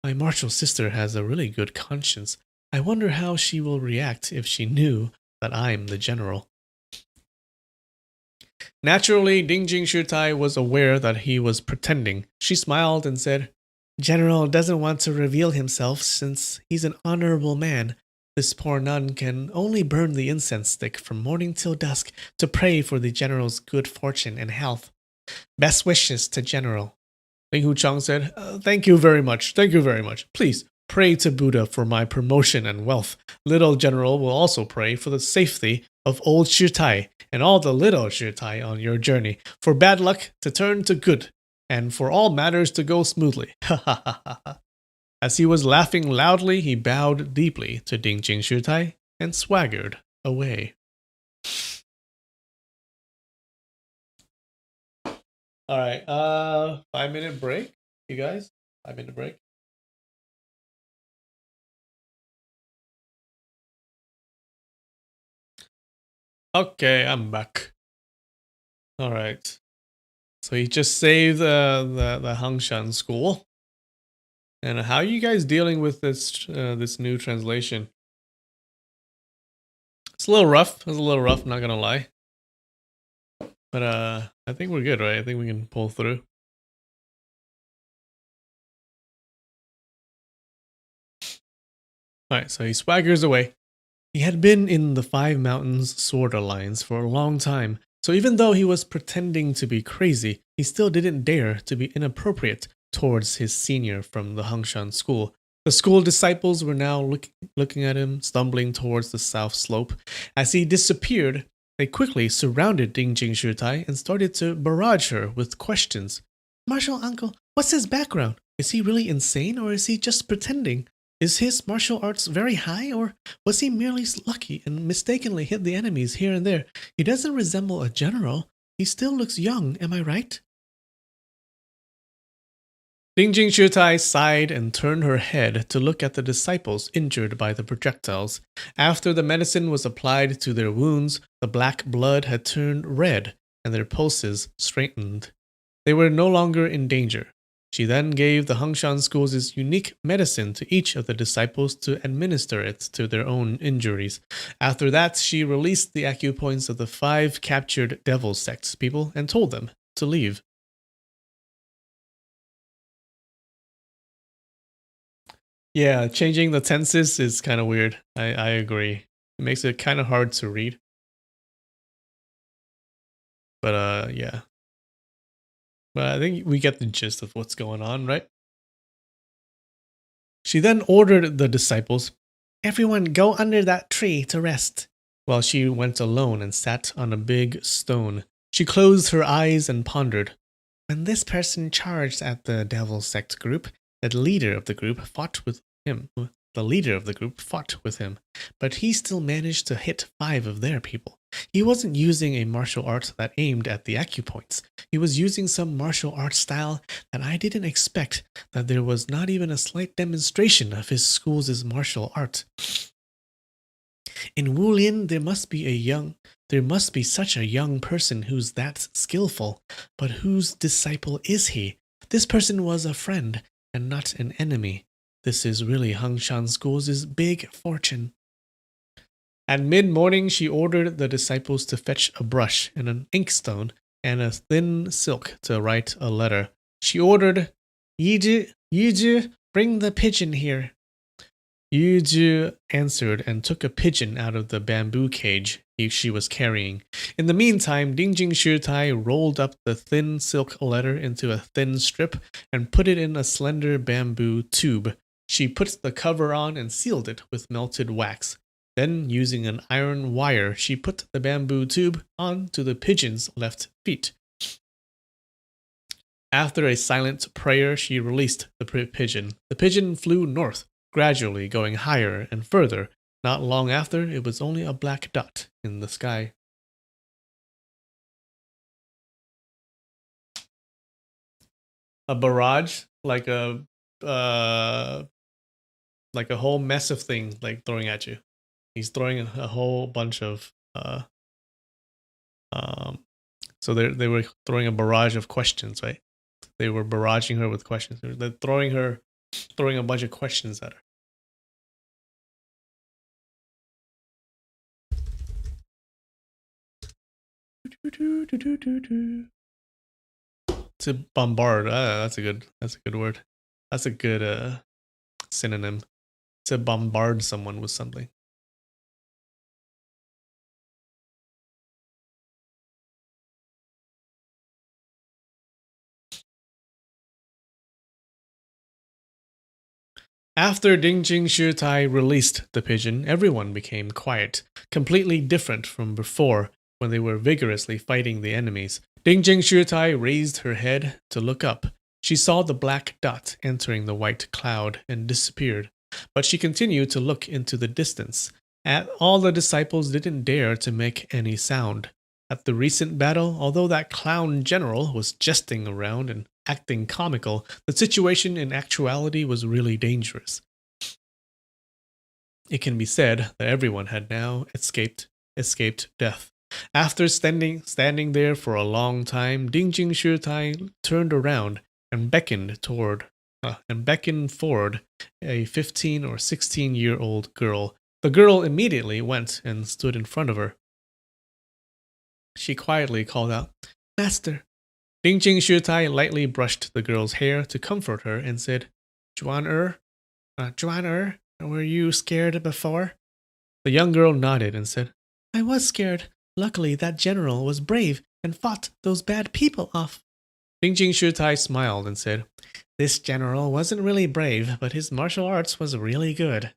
"My martial sister has a really good conscience. I wonder how she will react if she knew that I'm the general." Naturally, Dingjing Shutai was aware that he was pretending. She smiled and said, "General doesn't want to reveal himself since he's an honorable man. This poor nun can only burn the incense stick from morning till dusk to pray for the general's good fortune and health. Best wishes to General." Ling Huchang said, Thank you very much. Thank you very much. Please pray to Buddha for my promotion and wealth. Little General will also pray for the safety of old Shi Tai and all the little Shi Tai on your journey, for bad luck to turn to good, and for all matters to go smoothly." Ha ha ha ha ha. As he was laughing loudly, he bowed deeply to Dingjing Shutai and swaggered away. Alright, 5-minute break, you guys? 5-minute break. Okay, I'm back. Alright. So he just saved the Hangshan school. And how are you guys dealing with this this new translation? It's a little rough. It's a little rough, not gonna lie. But I think we're good, right? I think we can pull through. Alright, so he swaggers away. He had been in the Five Mountains Sword Alliance for a long time, so even though he was pretending to be crazy, he still didn't dare to be inappropriate towards his senior from the Hangshan school. The school disciples were now looking at him, stumbling towards the south slope. As he disappeared, they quickly surrounded Dingjing Shutai and started to barrage her with questions. "Martial uncle, what's his background? Is he really insane or is he just pretending? Is his martial arts very high, or was he merely lucky and mistakenly hit the enemies here and there? He doesn't resemble a general. He still looks young, am I right? Dingjing Shutai sighed and turned her head to look at the disciples injured by the projectiles. After the medicine was applied to their wounds, the black blood had turned red and their pulses straightened. They were no longer in danger. She then gave the Hangshan schools' unique medicine to each of the disciples to administer it to their own injuries. After that, she released the acupoints of the 5 captured devil sects people and told them to leave. Yeah, changing the tenses is kind of weird. I agree. It makes it kind of hard to read. But yeah. But I think we get the gist of what's going on, right? She then ordered the disciples, "Everyone go under that tree to rest," while she went alone and sat on a big stone. She closed her eyes and pondered. When this person charged at the devil sect group, the leader of the group fought with him. But he still managed to hit 5 of their people. He wasn't using a martial art that aimed at the acupoints. He was using some martial art style that I didn't expect, that there was not even a slight demonstration of his school's martial art. In Wulin, there must be such a young person who's that skillful. But whose disciple is he? This person was a friend and not an enemy. This is really Hangshan School's big fortune. At mid-morning, she ordered the disciples to fetch a brush and an inkstone and a thin silk to write a letter. She ordered, Yiju, bring the pigeon here. Yiju answered and took a pigeon out of the bamboo cage she was carrying. In the meantime, Dingjing Shutai rolled up the thin silk letter into a thin strip and put it in a slender bamboo tube. She put the cover on and sealed it with melted wax. Then, using an iron wire, she put the bamboo tube onto the pigeon's left feet. After a silent prayer, she released the pigeon. The pigeon flew north, gradually going higher and further. Not long after, it was only a black dot in the sky. A barrage, like a whole mess of things like throwing at you. He's throwing a whole bunch of so they were throwing a barrage of questions, right? They were barraging her with questions. They're throwing a bunch of questions at her. To bombard, that's a good word. That's a good synonym. To bombard someone with something. After Dingjing Shutai released the pigeon, everyone became quiet, completely different from before when they were vigorously fighting the enemies. Dingjing Shutai raised her head to look up. She saw the black dot entering the white cloud and disappeared, but she continued to look into the distance. All the disciples didn't dare to make any sound. At the recent battle, although that clown general was jesting around and acting comical, the situation in actuality was really dangerous. It can be said that everyone had now escaped death. After standing there for a long time, Dingjing Shutai turned around and beckoned forward a 15 or 16-year-old girl. The girl immediately went and stood in front of her. She quietly called out, "Master." Dingjing Shutai lightly brushed the girl's hair to comfort her and said, Juan were you scared before?" The young girl nodded and said, "I was scared. Luckily, that general was brave and fought those bad people off." Dingjing Shutai smiled and said, "This general wasn't really brave, but his martial arts was really good."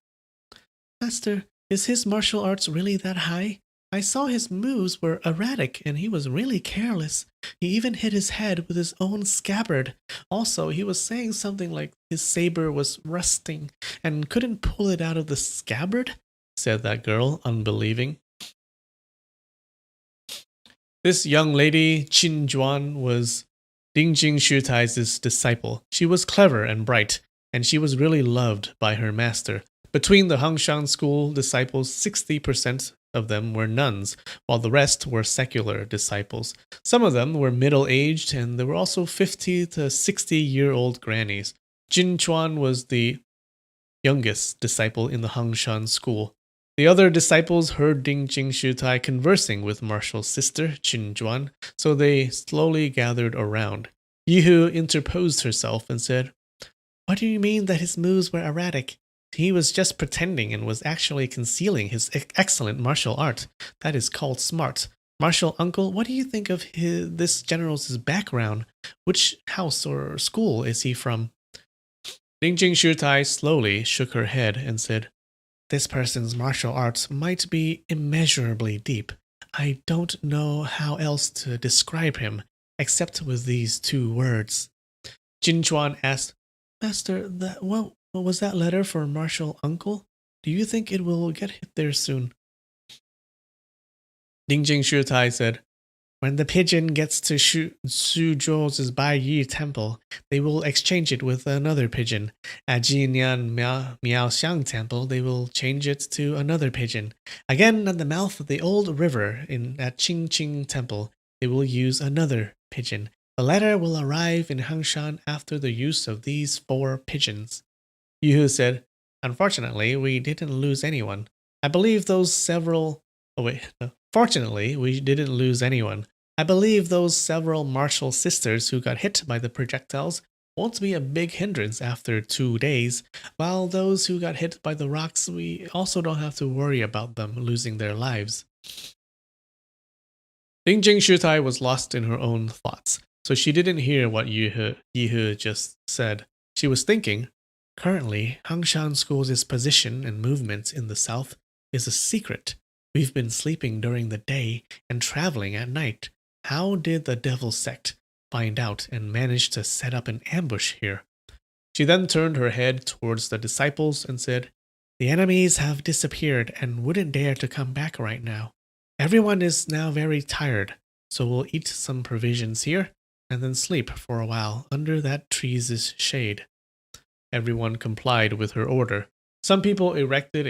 "Master, is his martial arts really that high?" I saw his moves were erratic and he was really careless. He even hit his head with his own scabbard. Also, he was saying something like his saber was rusting and couldn't pull it out of the scabbard, said that girl, unbelieving. This young lady, Qin Juan, was Dingjing Shutai's disciple. She was clever and bright, and she was really loved by her master. Between the Hangshan school disciples, 60% of them were nuns, while the rest were secular disciples. Some of them were middle-aged, and there were also 50 to 60-year-old grannies. Jin Chuan was the youngest disciple in the Hangshan school. The other disciples heard Ding Jing Shutai conversing with Marshall's sister, Qin Juan, so they slowly gathered around. Yihu interposed herself and said, "What do you mean that his moves were erratic? He was just pretending and was actually concealing his excellent martial art. That is called smart. Martial uncle, what do you think of this general's background? Which house or school is he from?" Dingjing Shutai slowly shook her head and said, "This person's martial arts might be immeasurably deep. I don't know how else to describe him, except with these two words." Jin Chuan asked, "Master, what was that letter for martial uncle? Do you think it will get hit there soon?" Dingjing Shutai said, "When the pigeon gets to Suzhou's Bai Yi temple, they will exchange it with another pigeon. At Jinyan Miaoxiang temple, they will change it to another pigeon. Again, at the mouth of the old river at Qingqing temple, they will use another pigeon. The letter will arrive in Hangshan after the use of these 4 pigeons." Yuhu said, "Unfortunately, we didn't lose anyone. I believe those several... Oh wait, no. Fortunately, we didn't lose anyone. I believe those several martial sisters who got hit by the projectiles won't be a big hindrance after 2 days, while those who got hit by the rocks, we also don't have to worry about them losing their lives." Dingjing Shutai was lost in her own thoughts, so she didn't hear what Yihu just said. She was thinking, currently, Hangshan School's position and movements in the south is a secret. We've been sleeping during the day and traveling at night. How did the devil sect find out and manage to set up an ambush here? She then turned her head towards the disciples and said, "The enemies have disappeared and wouldn't dare to come back right now. Everyone is now very tired, so we'll eat some provisions here and then sleep for a while under that tree's shade." Everyone complied with her order. Some people erected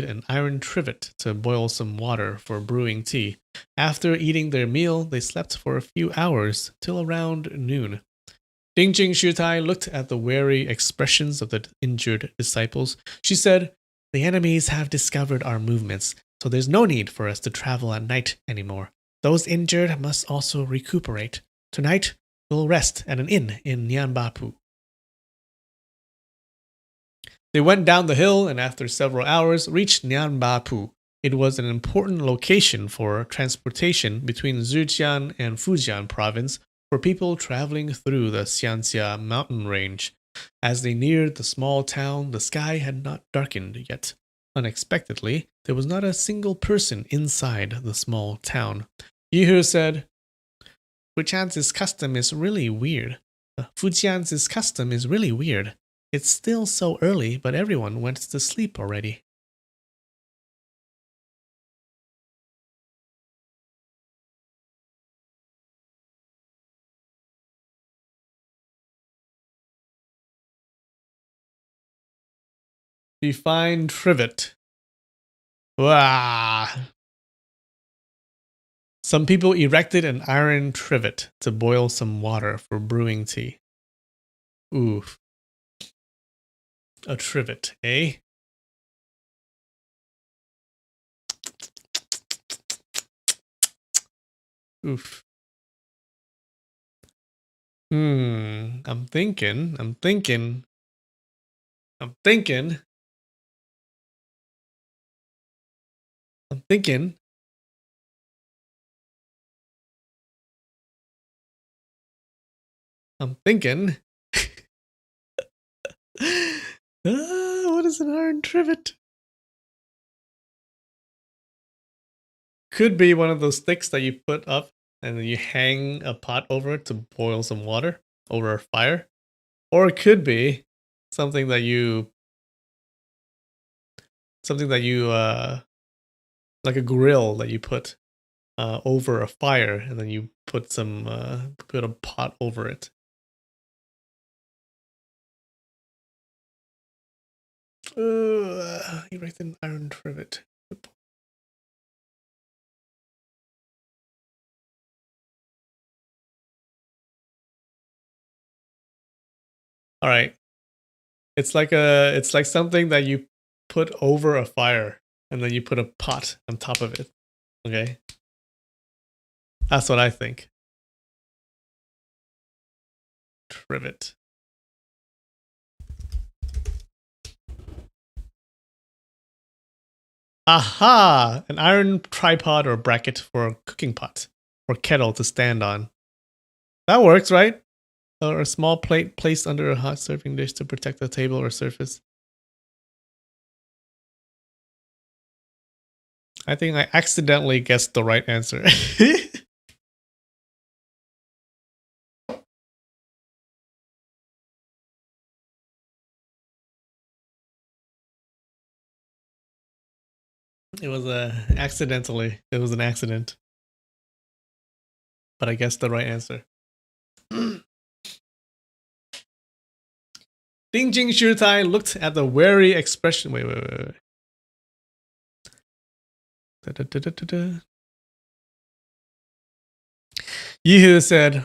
an iron trivet to boil some water for brewing tea. After eating their meal, they slept for a few hours till around noon. Dingjing Shutai looked at the wary expressions of the injured disciples. She said, "The enemies have discovered our movements, so there's no need for us to travel at night anymore. Those injured must also recuperate. Tonight, we'll rest at an inn in Nianbapu." They went down the hill and after several hours reached Nianbapu. It was an important location for transportation between Zhejiang and Fujian province for people traveling through the Xianxia mountain range. As they neared the small town, the sky had not darkened yet. Unexpectedly, there was not a single person inside the small town. Yihu said, "Fujian's custom is really weird. Fujian's custom is really weird. It's still so early, but everyone went to sleep already." Define trivet. Wah! Some people erected an iron trivet to boil some water for brewing tea. Oof. A trivet, eh? Oof. I'm thinking. I'm thinking. I'm thinking. I'm thinking. I'm thinking. What is an iron trivet? could be one of those sticks that you put up and then you hang a pot over it to boil some water over a fire. Or it could be something that you like a grill that you put over a fire, and then you put a pot over it. Erect an iron trivet. All right. It's like something that you put over a fire and then you put a pot on top of it. Okay? That's what I think. Trivet. Aha! An iron tripod or bracket for a cooking pot or kettle to stand on. That works, right? Or a small plate placed under a hot serving dish to protect the table or surface. I think I accidentally guessed the right answer. It was it was an accident. But I guessed the right answer. Ding Jing Shutai looked at the wary expression. Wait. Yihu said,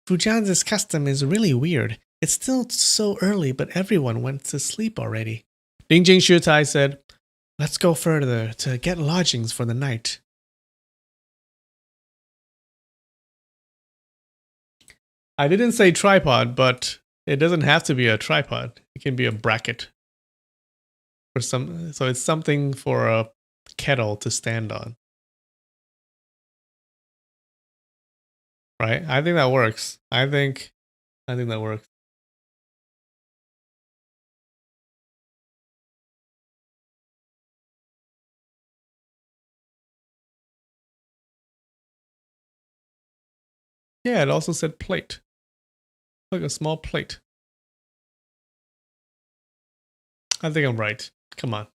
Fujian's custom is really weird. It's still so early, but everyone went to sleep already. Ding Jing Shutai said, let's go further to get lodgings for the night. I didn't say tripod, but it doesn't have to be a tripod. It can be a bracket. So it's something for a kettle to stand on. Right? I think that works. I think that works. Yeah, it also said plate. Look, a small plate. I think I'm right. Come on.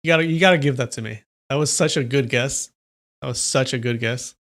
You gotta give that to me. That was such a good guess. That was such a good guess.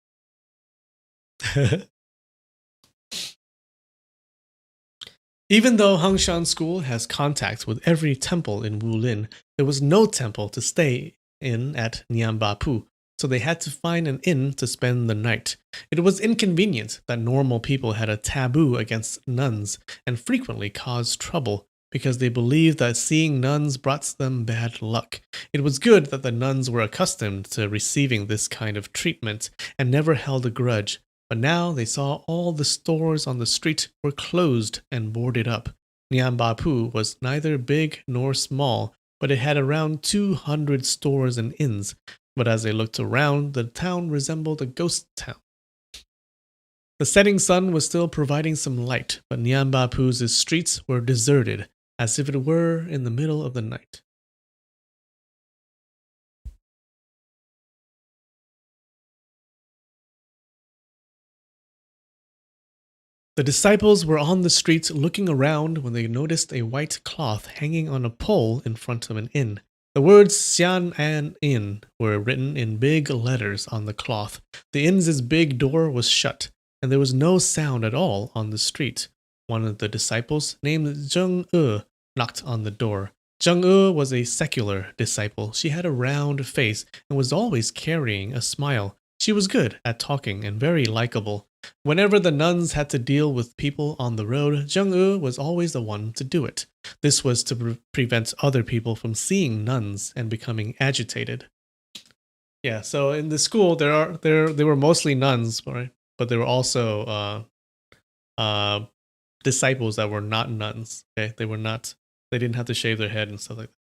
Even though Hangshan School has contact with every temple in Wulin, there was no temple to stay in at Nianbapu, so they had to find an inn to spend the night. It was inconvenient that normal people had a taboo against nuns and frequently caused trouble because they believed that seeing nuns brought them bad luck. It was good that the nuns were accustomed to receiving this kind of treatment and never held a grudge. But now they saw all the stores on the street were closed and boarded up. Nianbapu was neither big nor small, but it had around 200 stores and inns. But as they looked around, the town resembled a ghost town. The setting sun was still providing some light, but Nianbapu's streets were deserted, as if it were in the middle of the night. The disciples were on the street looking around when they noticed a white cloth hanging on a pole in front of an inn. The words Xian An Inn were written in big letters on the cloth. The inn's big door was shut, and there was no sound at all on the street. One of the disciples, named Zheng E, knocked on the door. Zheng E was a secular disciple. She had a round face and was always carrying a smile. She was good at talking and very likable. Whenever the nuns had to deal with people on the road, Zheng E was always the one to do it. This was to prevent other people from seeing nuns and becoming agitated. Yeah, so in the school there were mostly nuns, right? But there were also disciples that were not nuns. Okay, they didn't have to shave their head and stuff like that.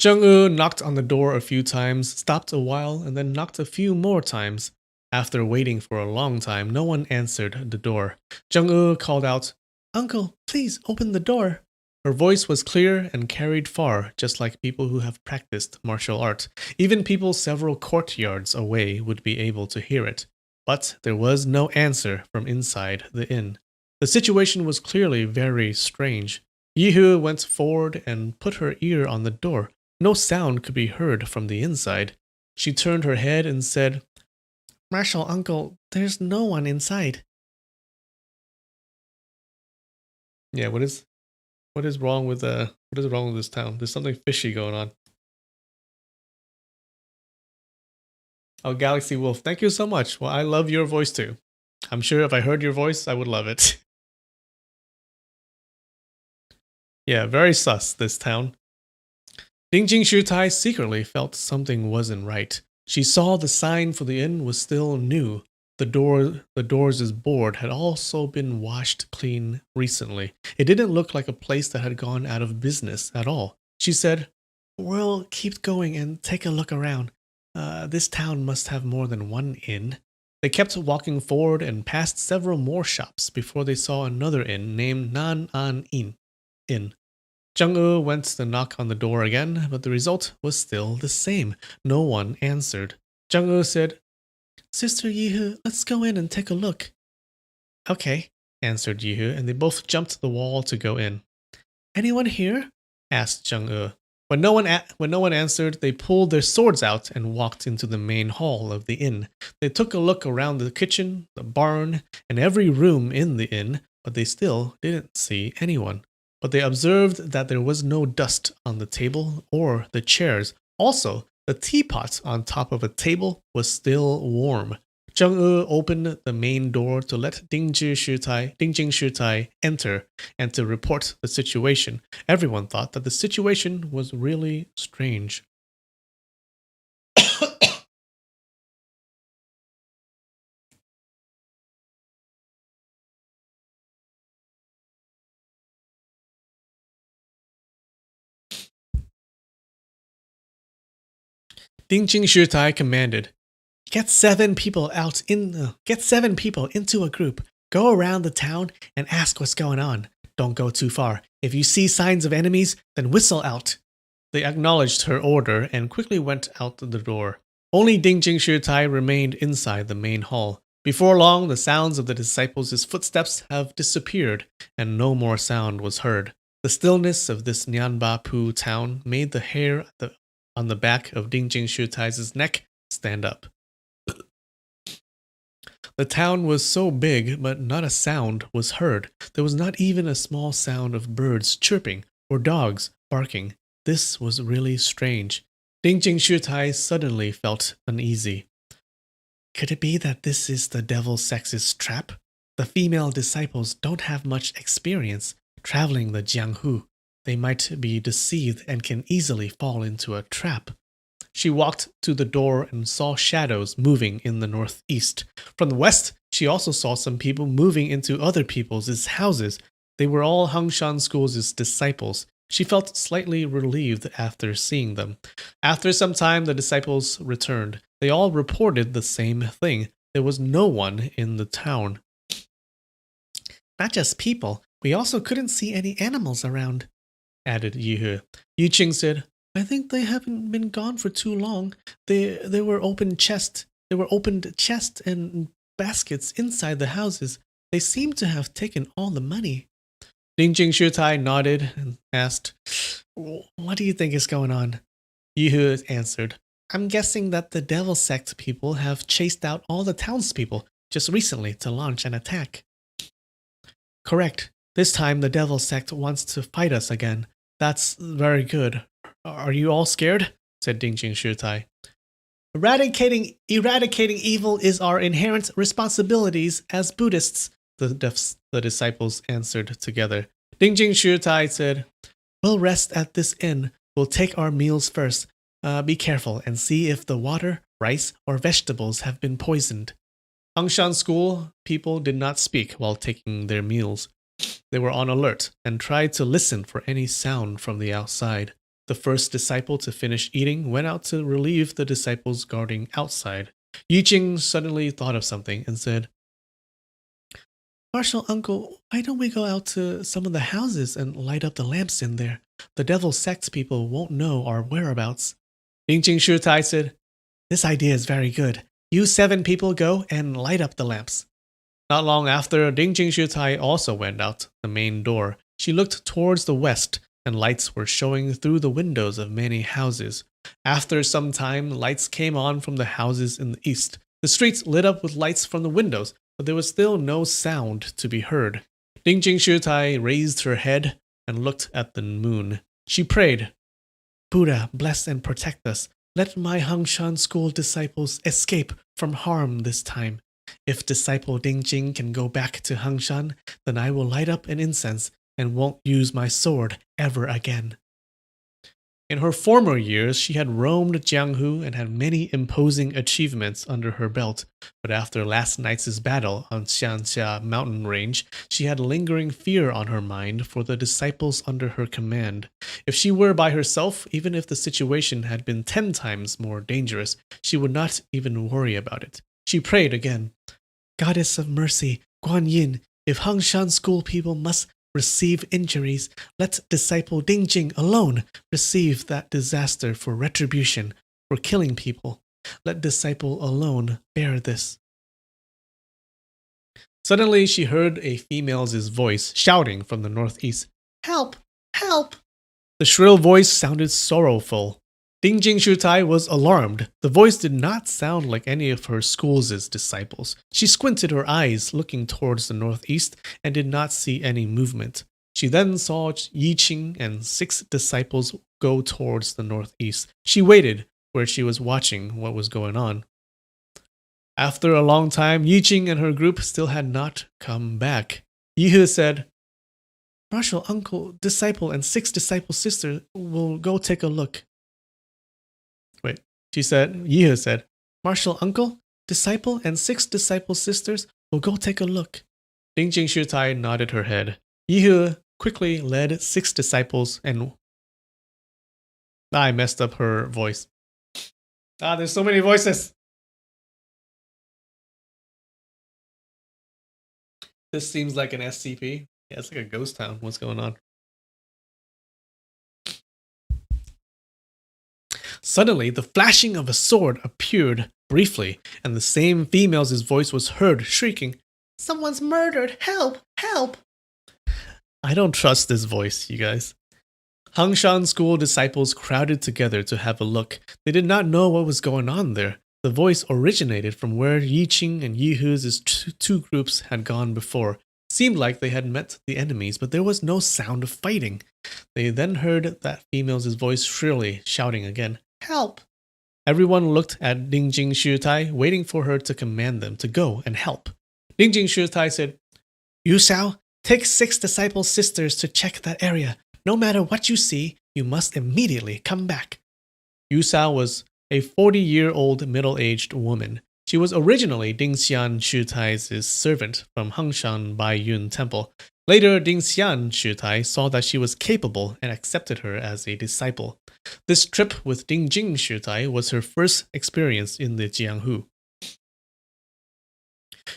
Zheng E knocked on the door a few times, stopped a while, and then knocked a few more times. After waiting for a long time, no one answered the door. Zheng E called out, "Uncle, please open the door." Her voice was clear and carried far, just like people who have practiced martial art. Even people several courtyards away would be able to hear it. But there was no answer from inside the inn. The situation was clearly very strange. Yihu went forward and put her ear on the door. No sound could be heard from the inside. She turned her head and said, "Marshal uncle, there's no one inside." Yeah, what is wrong with this town? There's something fishy going on. Oh, Galaxy Wolf, thank you so much. Well, I love your voice too. I'm sure if I heard your voice, I would love it. Yeah, very sus, this town. Dingjing Shutai secretly felt something wasn't right. She saw the sign for the inn was still new. The doors' board had also been washed clean recently. It didn't look like a place that had gone out of business at all. She said, "We'll keep going and take a look around. This town must have more than one inn." They kept walking forward and passed several more shops before they saw another inn named Nan An Inn. Zheng-E went to knock on the door again, but the result was still the same. No one answered. Zheng-E said, "Sister Yihu, let's go in and take a look." "Okay," answered Yihu, and they both jumped the wall to go in. "Anyone here?" asked Zheng-E. When no one answered, they pulled their swords out and walked into the main hall of the inn. They took a look around the kitchen, the barn, and every room in the inn, but they still didn't see anyone. But they observed that there was no dust on the table or the chairs. Also, the teapot on top of a table was still warm. Zheng-E opened the main door to let Dingjing Shutai enter and to report the situation. Everyone thought that the situation was really strange. Dingjing Shutai commanded, Get seven people into a group. Go around the town and ask what's going on. Don't go too far. If you see signs of enemies, then whistle out." They acknowledged her order and quickly went out the door. Only Dingjing Shutai remained inside the main hall. Before long, the sounds of the disciples' footsteps have disappeared, and no more sound was heard. The stillness of this Nianba Pu town made the hair on the back of Dingjing Shutai's neck stand up. The town was so big, but not a sound was heard. There was not even a small sound of birds chirping or dogs barking. This was really strange. Dingjing Shutai suddenly felt uneasy. Could it be that this is the devil sex's trap? The female disciples don't have much experience traveling the Jianghu. They might be deceived and can easily fall into a trap. She walked to the door and saw shadows moving in the northeast. From the west, she also saw some people moving into other people's houses. They were all Hangshan School's disciples. She felt slightly relieved after seeing them. After some time, the disciples returned. They all reported the same thing. There was no one in the town. "Not just people. We also couldn't see any animals around," added Yihu. Yuqing said, "I think they haven't been gone for too long. There were opened chests and baskets inside the houses. They seem to have taken all the money." Dingjing Shutai nodded and asked, "What do you think is going on?" Yihu answered, "I'm guessing that the devil sect people have chased out all the townspeople just recently to launch an attack." "Correct. This time the devil sect wants to fight us again. That's very good. Are you all scared?" said Dingjing Shutai. Eradicating evil is our inherent responsibilities as Buddhists," the disciples answered together. Dingjing Shutai said, "We'll rest at this inn. We'll take our meals first. Be careful and see if the water, rice, or vegetables have been poisoned." Hangshan School people did not speak while taking their meals. They were on alert and tried to listen for any sound from the outside. The first disciple to finish eating went out to relieve the disciples guarding outside. Yuqing suddenly thought of something and said, Marshal uncle, why don't we go out to some of the houses and light up the lamps in there? The devil sect's people won't know our whereabouts. Ding Jing Tai said, this idea is very good. You 7 people go and light up the lamps. Not long after, Ding Jing Tai also went out the main door. She looked towards the west, and lights were showing through the windows of many houses. After some time, lights came on from the houses in the east. The streets lit up with lights from the windows, but there was still no sound to be heard. Ding Jing Tai raised her head and looked at the moon. She prayed, Buddha, bless and protect us. Let my Hangshan school disciples escape from harm this time. If disciple Ding Jing can go back to Hangshan, then I will light up an incense and won't use my sword ever again. In her former years, she had roamed Jianghu and had many imposing achievements under her belt, but after last night's battle on Xianxia mountain range, she had lingering fear on her mind for the disciples under her command. If she were by herself, even if the situation had been 10 times more dangerous, she would not even worry about it. She prayed again, Goddess of mercy, Guan Yin, if Hangshan school people must receive injuries, let disciple Ding Jing alone receive that disaster for retribution, for killing people. Let disciple alone bear this. Suddenly she heard a female's voice shouting from the northeast, Help! Help! The shrill voice sounded sorrowful. Ding Jing Tai was alarmed. The voice did not sound like any of her school's disciples. She squinted her eyes, looking towards the northeast, and did not see any movement. She then saw Yi Qing and 6 disciples go towards the northeast. She waited, where she was watching what was going on. After a long time, Yi Qing and her group still had not come back. Yi He said, Marshal uncle, disciple, and 6 disciple sisters will go take a look. Yi He said, Marshal uncle, disciple, and 6 disciple sisters will go take a look. Ding Jing Tai nodded her head. Yi He quickly led 6 disciples and... I messed up her voice. There's so many voices. This seems like an SCP. Yeah, it's like a ghost town. What's going on? Suddenly, the flashing of a sword appeared briefly, and the same female's voice was heard shrieking, Someone's murdered! Help! Help! I don't trust this voice, you guys. Hangshan school disciples crowded together to have a look. They did not know what was going on there. The voice originated from where Yi Qing and Yi He's 2 groups had gone before. Seemed like they had met the enemies, but there was no sound of fighting. They then heard that female's voice shrilly shouting again, Help! Everyone looked at Ding Jing Tai, waiting for her to command them to go and help. Ding Jing Tai said, Yu Xiao, take 6 disciple sisters to check that area. No matter what you see, you must immediately come back. Yu Xiao was a 40-year-old middle-aged woman. She was originally Ding Xian Tai's servant from Hangshan Baiyun Temple. Later, Ding Xian Tai saw that she was capable and accepted her as a disciple. This trip with Ding Jing Tai was her first experience in the Jianghu.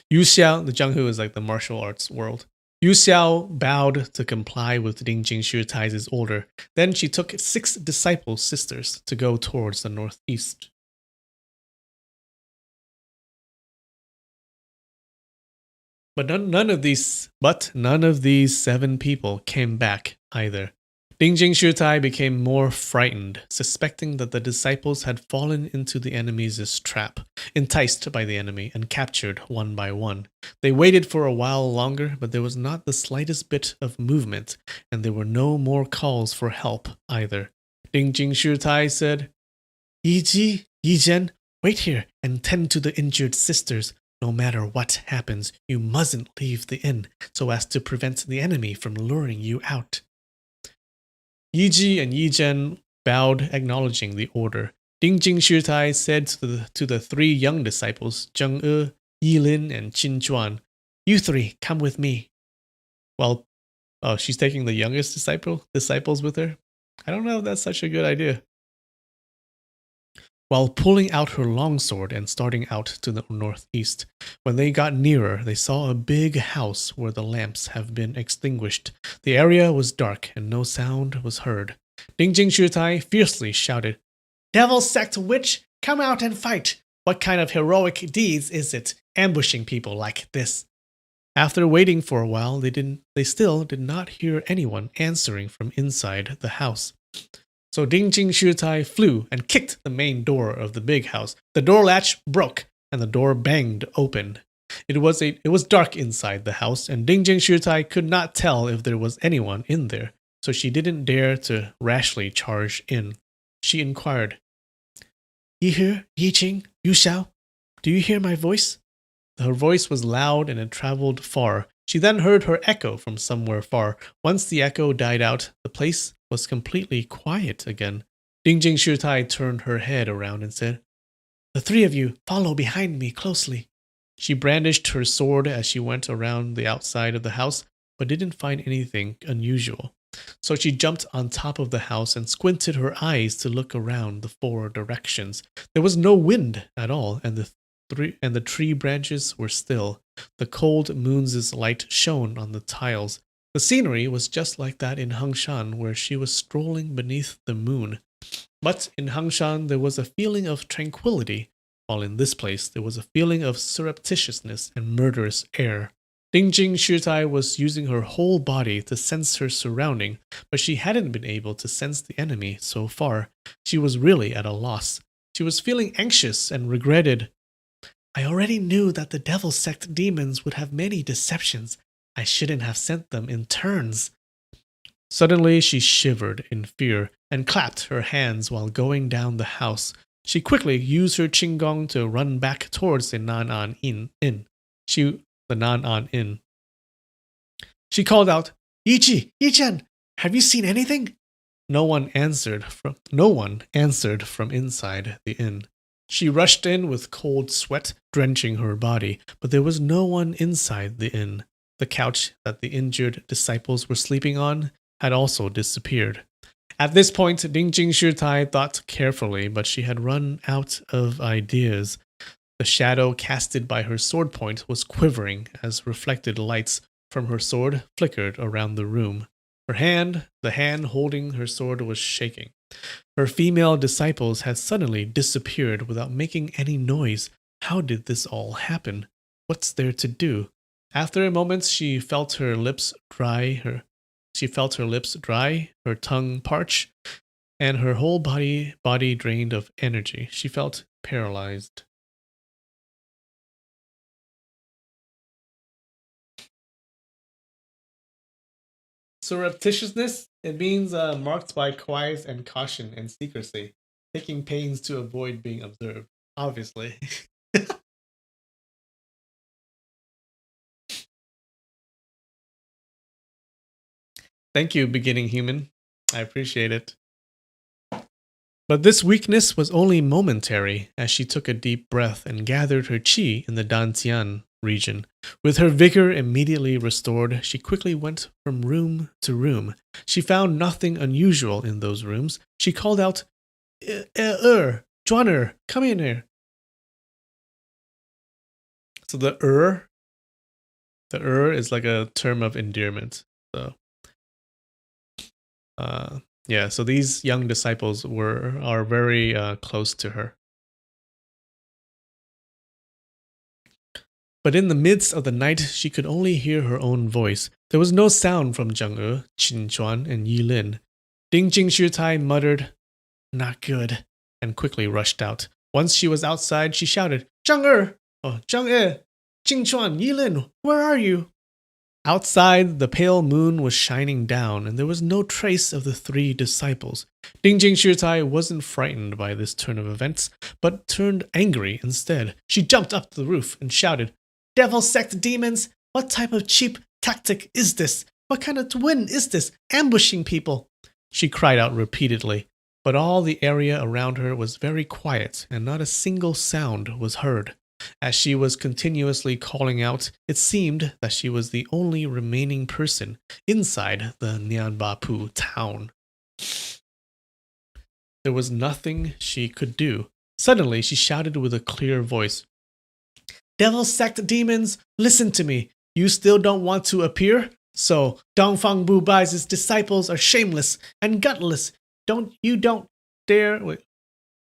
Yu Xiao, the Jianghu is like the martial arts world. Yu Xiao bowed to comply with Ding Jing Tai's order. Then she took 6 disciple sisters to go towards the northeast. But none of these 7 people came back either. Ding Jing Tai became more frightened, suspecting that the disciples had fallen into the enemy's trap, enticed by the enemy and captured one by one. They waited for a while longer, but there was not the slightest bit of movement, and there were no more calls for help either. Ding Jing Tai said, Yi Ji, Yi Zhen, wait here and tend to the injured sisters. No matter what happens, you mustn't leave the inn, so as to prevent the enemy from luring you out. Yi Ji and Yi Zhen bowed, acknowledging the order. Ding Jing Tai said to the 3 young disciples, Zheng E, Yi Lin, and Qin Zhuan, You 3, come with me. Well, she's taking the youngest disciples with her? I don't know if that's such a good idea. while pulling out her longsword and starting out to the northeast. When they got nearer, they saw a big house where the lamps have been extinguished. The area was dark and no sound was heard. Dingjing Shutai fiercely shouted, "Devil sect witch, come out and fight! What kind of heroic deeds is it, ambushing people like this?" After waiting for a while, they still did not hear anyone answering from inside the house. So Dingjing Shutai flew and kicked the main door of the big house. The door latch broke and the door banged open. It was dark inside the house, and Dingjing Shutai could not tell if there was anyone in there, so she didn't dare to rashly charge in. She inquired, "You here, Yi Qing, Yu Xiao? Do you hear my voice?" Her voice was loud and it traveled far. She then heard her echo from somewhere far. Once the echo died out, the place was completely quiet again. Dingjing Shutai turned her head around and said, "The three of you follow behind me closely." She brandished her sword as she went around the outside of the house, but didn't find anything unusual. So she jumped on top of the house and squinted her eyes to look around the four directions. There was no wind at all, and the tree branches were still. The cold moon's light shone on the tiles. The scenery was just like that in Hangshan, where she was strolling beneath the moon. But in Hangshan, there was a feeling of tranquility, while in this place, there was a feeling of surreptitiousness and murderous air. Dingjing Shutai was using her whole body to sense her surrounding, but she hadn't been able to sense the enemy so far. She was really at a loss. She was feeling anxious and regretted, "I already knew that the devil sect demons would have many deceptions. I shouldn't have sent them in turns." Suddenly she shivered in fear and clapped her hands while going down the house. She quickly used her qinggong to run back towards the Nan'an Inn. The Nan'an Inn. She called out, "Yichi, Yichen, have you seen anything?" No one answered from inside the inn. She rushed in with cold sweat drenching her body, but there was no one inside the inn. The couch that the injured disciples were sleeping on had also disappeared. At this point, Dingjing Shutai thought carefully, but she had run out of ideas. The shadow casted by her sword point was quivering as reflected lights from her sword flickered around the room. The hand holding her sword was shaking. Her female disciples had suddenly disappeared without making any noise. How did this all happen? What's there to do? After a moment, she felt her lips dry, her tongue parch, and her whole body drained of energy. She felt paralyzed. Surreptitiousness, it means marked by quiet and caution and secrecy, taking pains to avoid being observed, obviously. Thank you, beginning human. I appreciate it. But this weakness was only momentary as she took a deep breath and gathered her qi in the Dantian region. With her vigor immediately restored, she quickly went from room to room. She found nothing unusual in those rooms. She called out, Juaner, come in here." So the is like a term of endearment. So, yeah. So these young disciples are very close to her. But in the midst of the night, she could only hear her own voice. There was no sound from Zheng E, Qin Chuan, and Yi Lin. Dingjing Shutai muttered, "Not good," and quickly rushed out. Once she was outside, she shouted, Zheng E, Qin Chuan, Yi Lin, where are you?" Outside, the pale moon was shining down, and there was no trace of the three disciples. Dingjing Shutai wasn't frightened by this turn of events, but turned angry instead. She jumped up to the roof and shouted, "Devil sect demons! What type of cheap tactic is this? What kind of twin is this, ambushing people?" She cried out repeatedly, but all the area around her was very quiet, and not a single sound was heard. As she was continuously calling out, it seemed that she was the only remaining person inside the Nianbapu town. There was nothing she could do. Suddenly, she shouted with a clear voice, Devil sect demons, listen to me. You still don't want to appear? So, Dongfang Bubai's disciples are shameless and gutless. Don't dare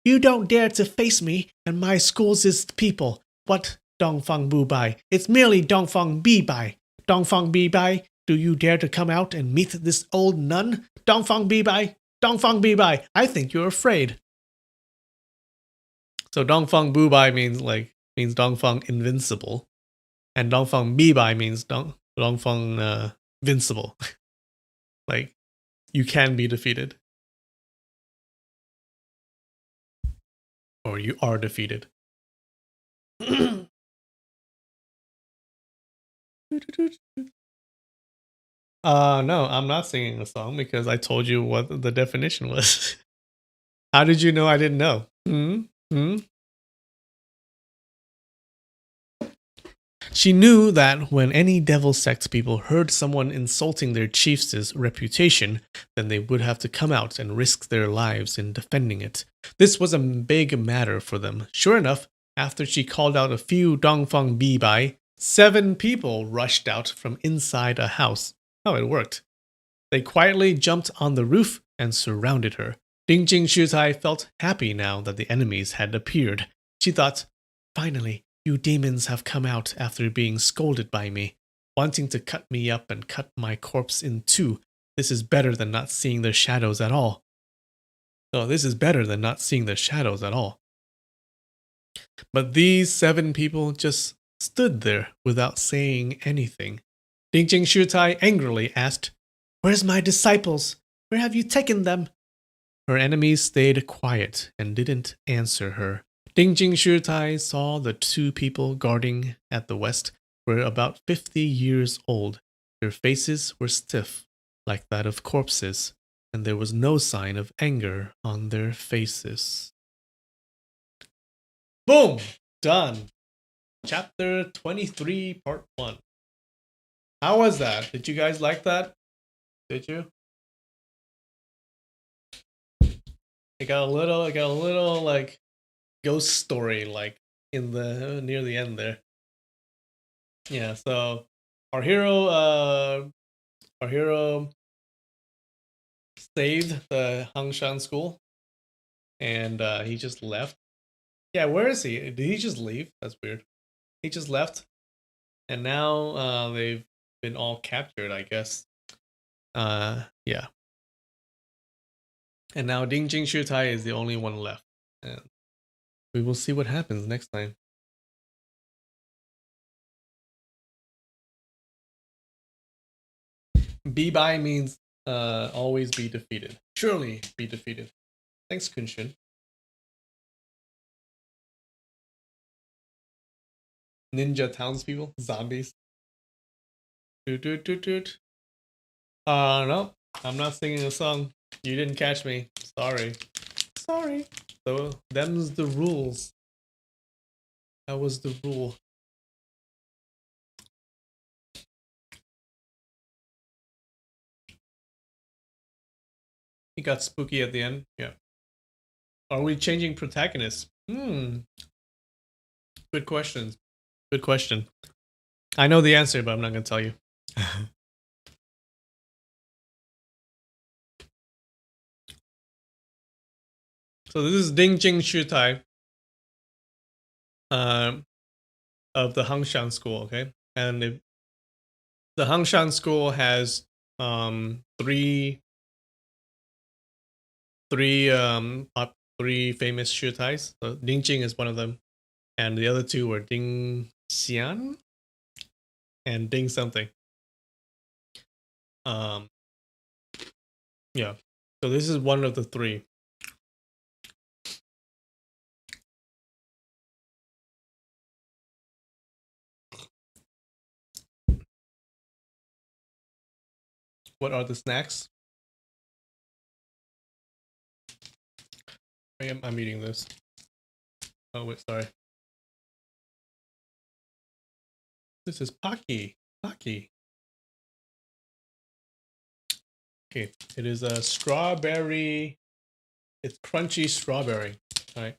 You don't dare to face me and my school's people. What Dongfang Bubai? It's merely Dongfang Bibai. Dongfang Bibai, do you dare to come out and meet this old nun? Dongfang Bibai, Dongfang Bibai, I think you're afraid. So Dongfang Bubai means Dongfang invincible, and Dongfang Bibai means Dongfang invincible. Like you can be defeated, or you are defeated. No, I'm not singing a song because I told you what the definition was. How did you know I didn't know? She knew that when any devil sect people heard someone insulting their chief's reputation, then they would have to come out and risk their lives in defending it. This was a big matter for them. Sure enough, after she called out a few Dongfang Bibai, 7 people rushed out from inside a house. Oh, it worked. They quietly jumped on the roof and surrounded her. Dingjing Shutai felt happy now that the enemies had appeared. She thought, finally, you demons have come out after being scolded by me, wanting to cut me up and cut my corpse in two. This is better than not seeing their shadows at all. Oh, this is better than not seeing their shadows at all. But these 7 people just stood there without saying anything. Dingjing Shutai angrily asked, Where's my disciples? Where have you taken them? Her enemies stayed quiet and didn't answer her. Dingjing Shutai saw the 2 people guarding at the west were about 50 years old. Their faces were stiff, like that of corpses, and there was no sign of anger on their faces. Boom! Done. Chapter 23, Part 1. How was that? Did you guys like that? Did you? It got a little like ghost story like in the near the end there. Yeah, so our hero saved the Hangshan school and he just left. Yeah, where is he? Did he just leave? That's weird. He just left and now they've been all captured, I guess. Yeah. And now Dingjing Shutai is the only one left. And we will see what happens next time. Be-bye means always be defeated. Surely be defeated. Thanks, Kunshin. Ninja townspeople? Zombies? Doot doot doot doot. No. I'm not singing a song. You didn't catch me. Sorry. Sorry. So, them's the rules. That was the rule. It got spooky at the end. Yeah. Are we changing protagonists? Good questions. Good question. I know the answer, but I'm not going to tell you. So this is Dingjing Shutai of the Hangshan school, okay? And the Hangshan school has three famous Shutais. So Dingjing is one of them, and the other 2 were Ding Xian and Ding something. Yeah. So this is one of the 3. What are the snacks? I'm eating this. Oh wait, sorry. This is Pocky. Pocky. Okay, it is a strawberry. It's crunchy strawberry. All right.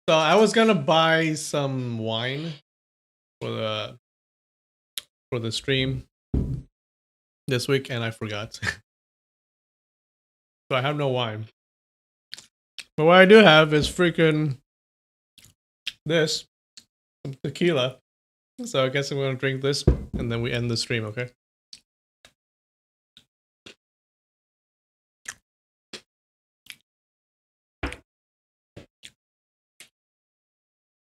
So I was gonna buy some wine for the stream this week, and I forgot. So I have no wine. But what I do have is freaking this some tequila. So I guess I'm gonna drink this, and then we end the stream. Okay.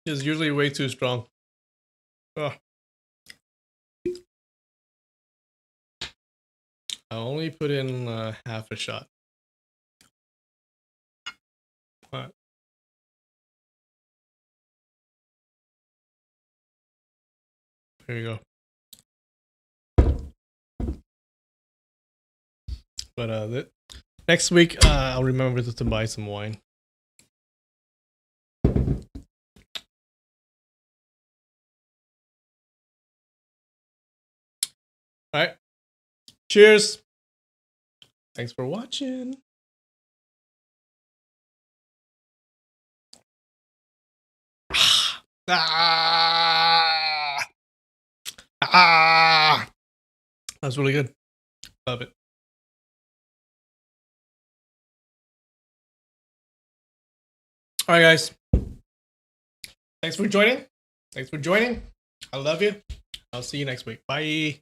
It's usually way too strong. Ugh. I only put in half a shot. All right. Here you go. But next week I'll remember to buy some wine. All right. Cheers. Thanks for watching. That's really good. Love it. All right, guys. Thanks for joining. I love you. I'll see you next week. Bye.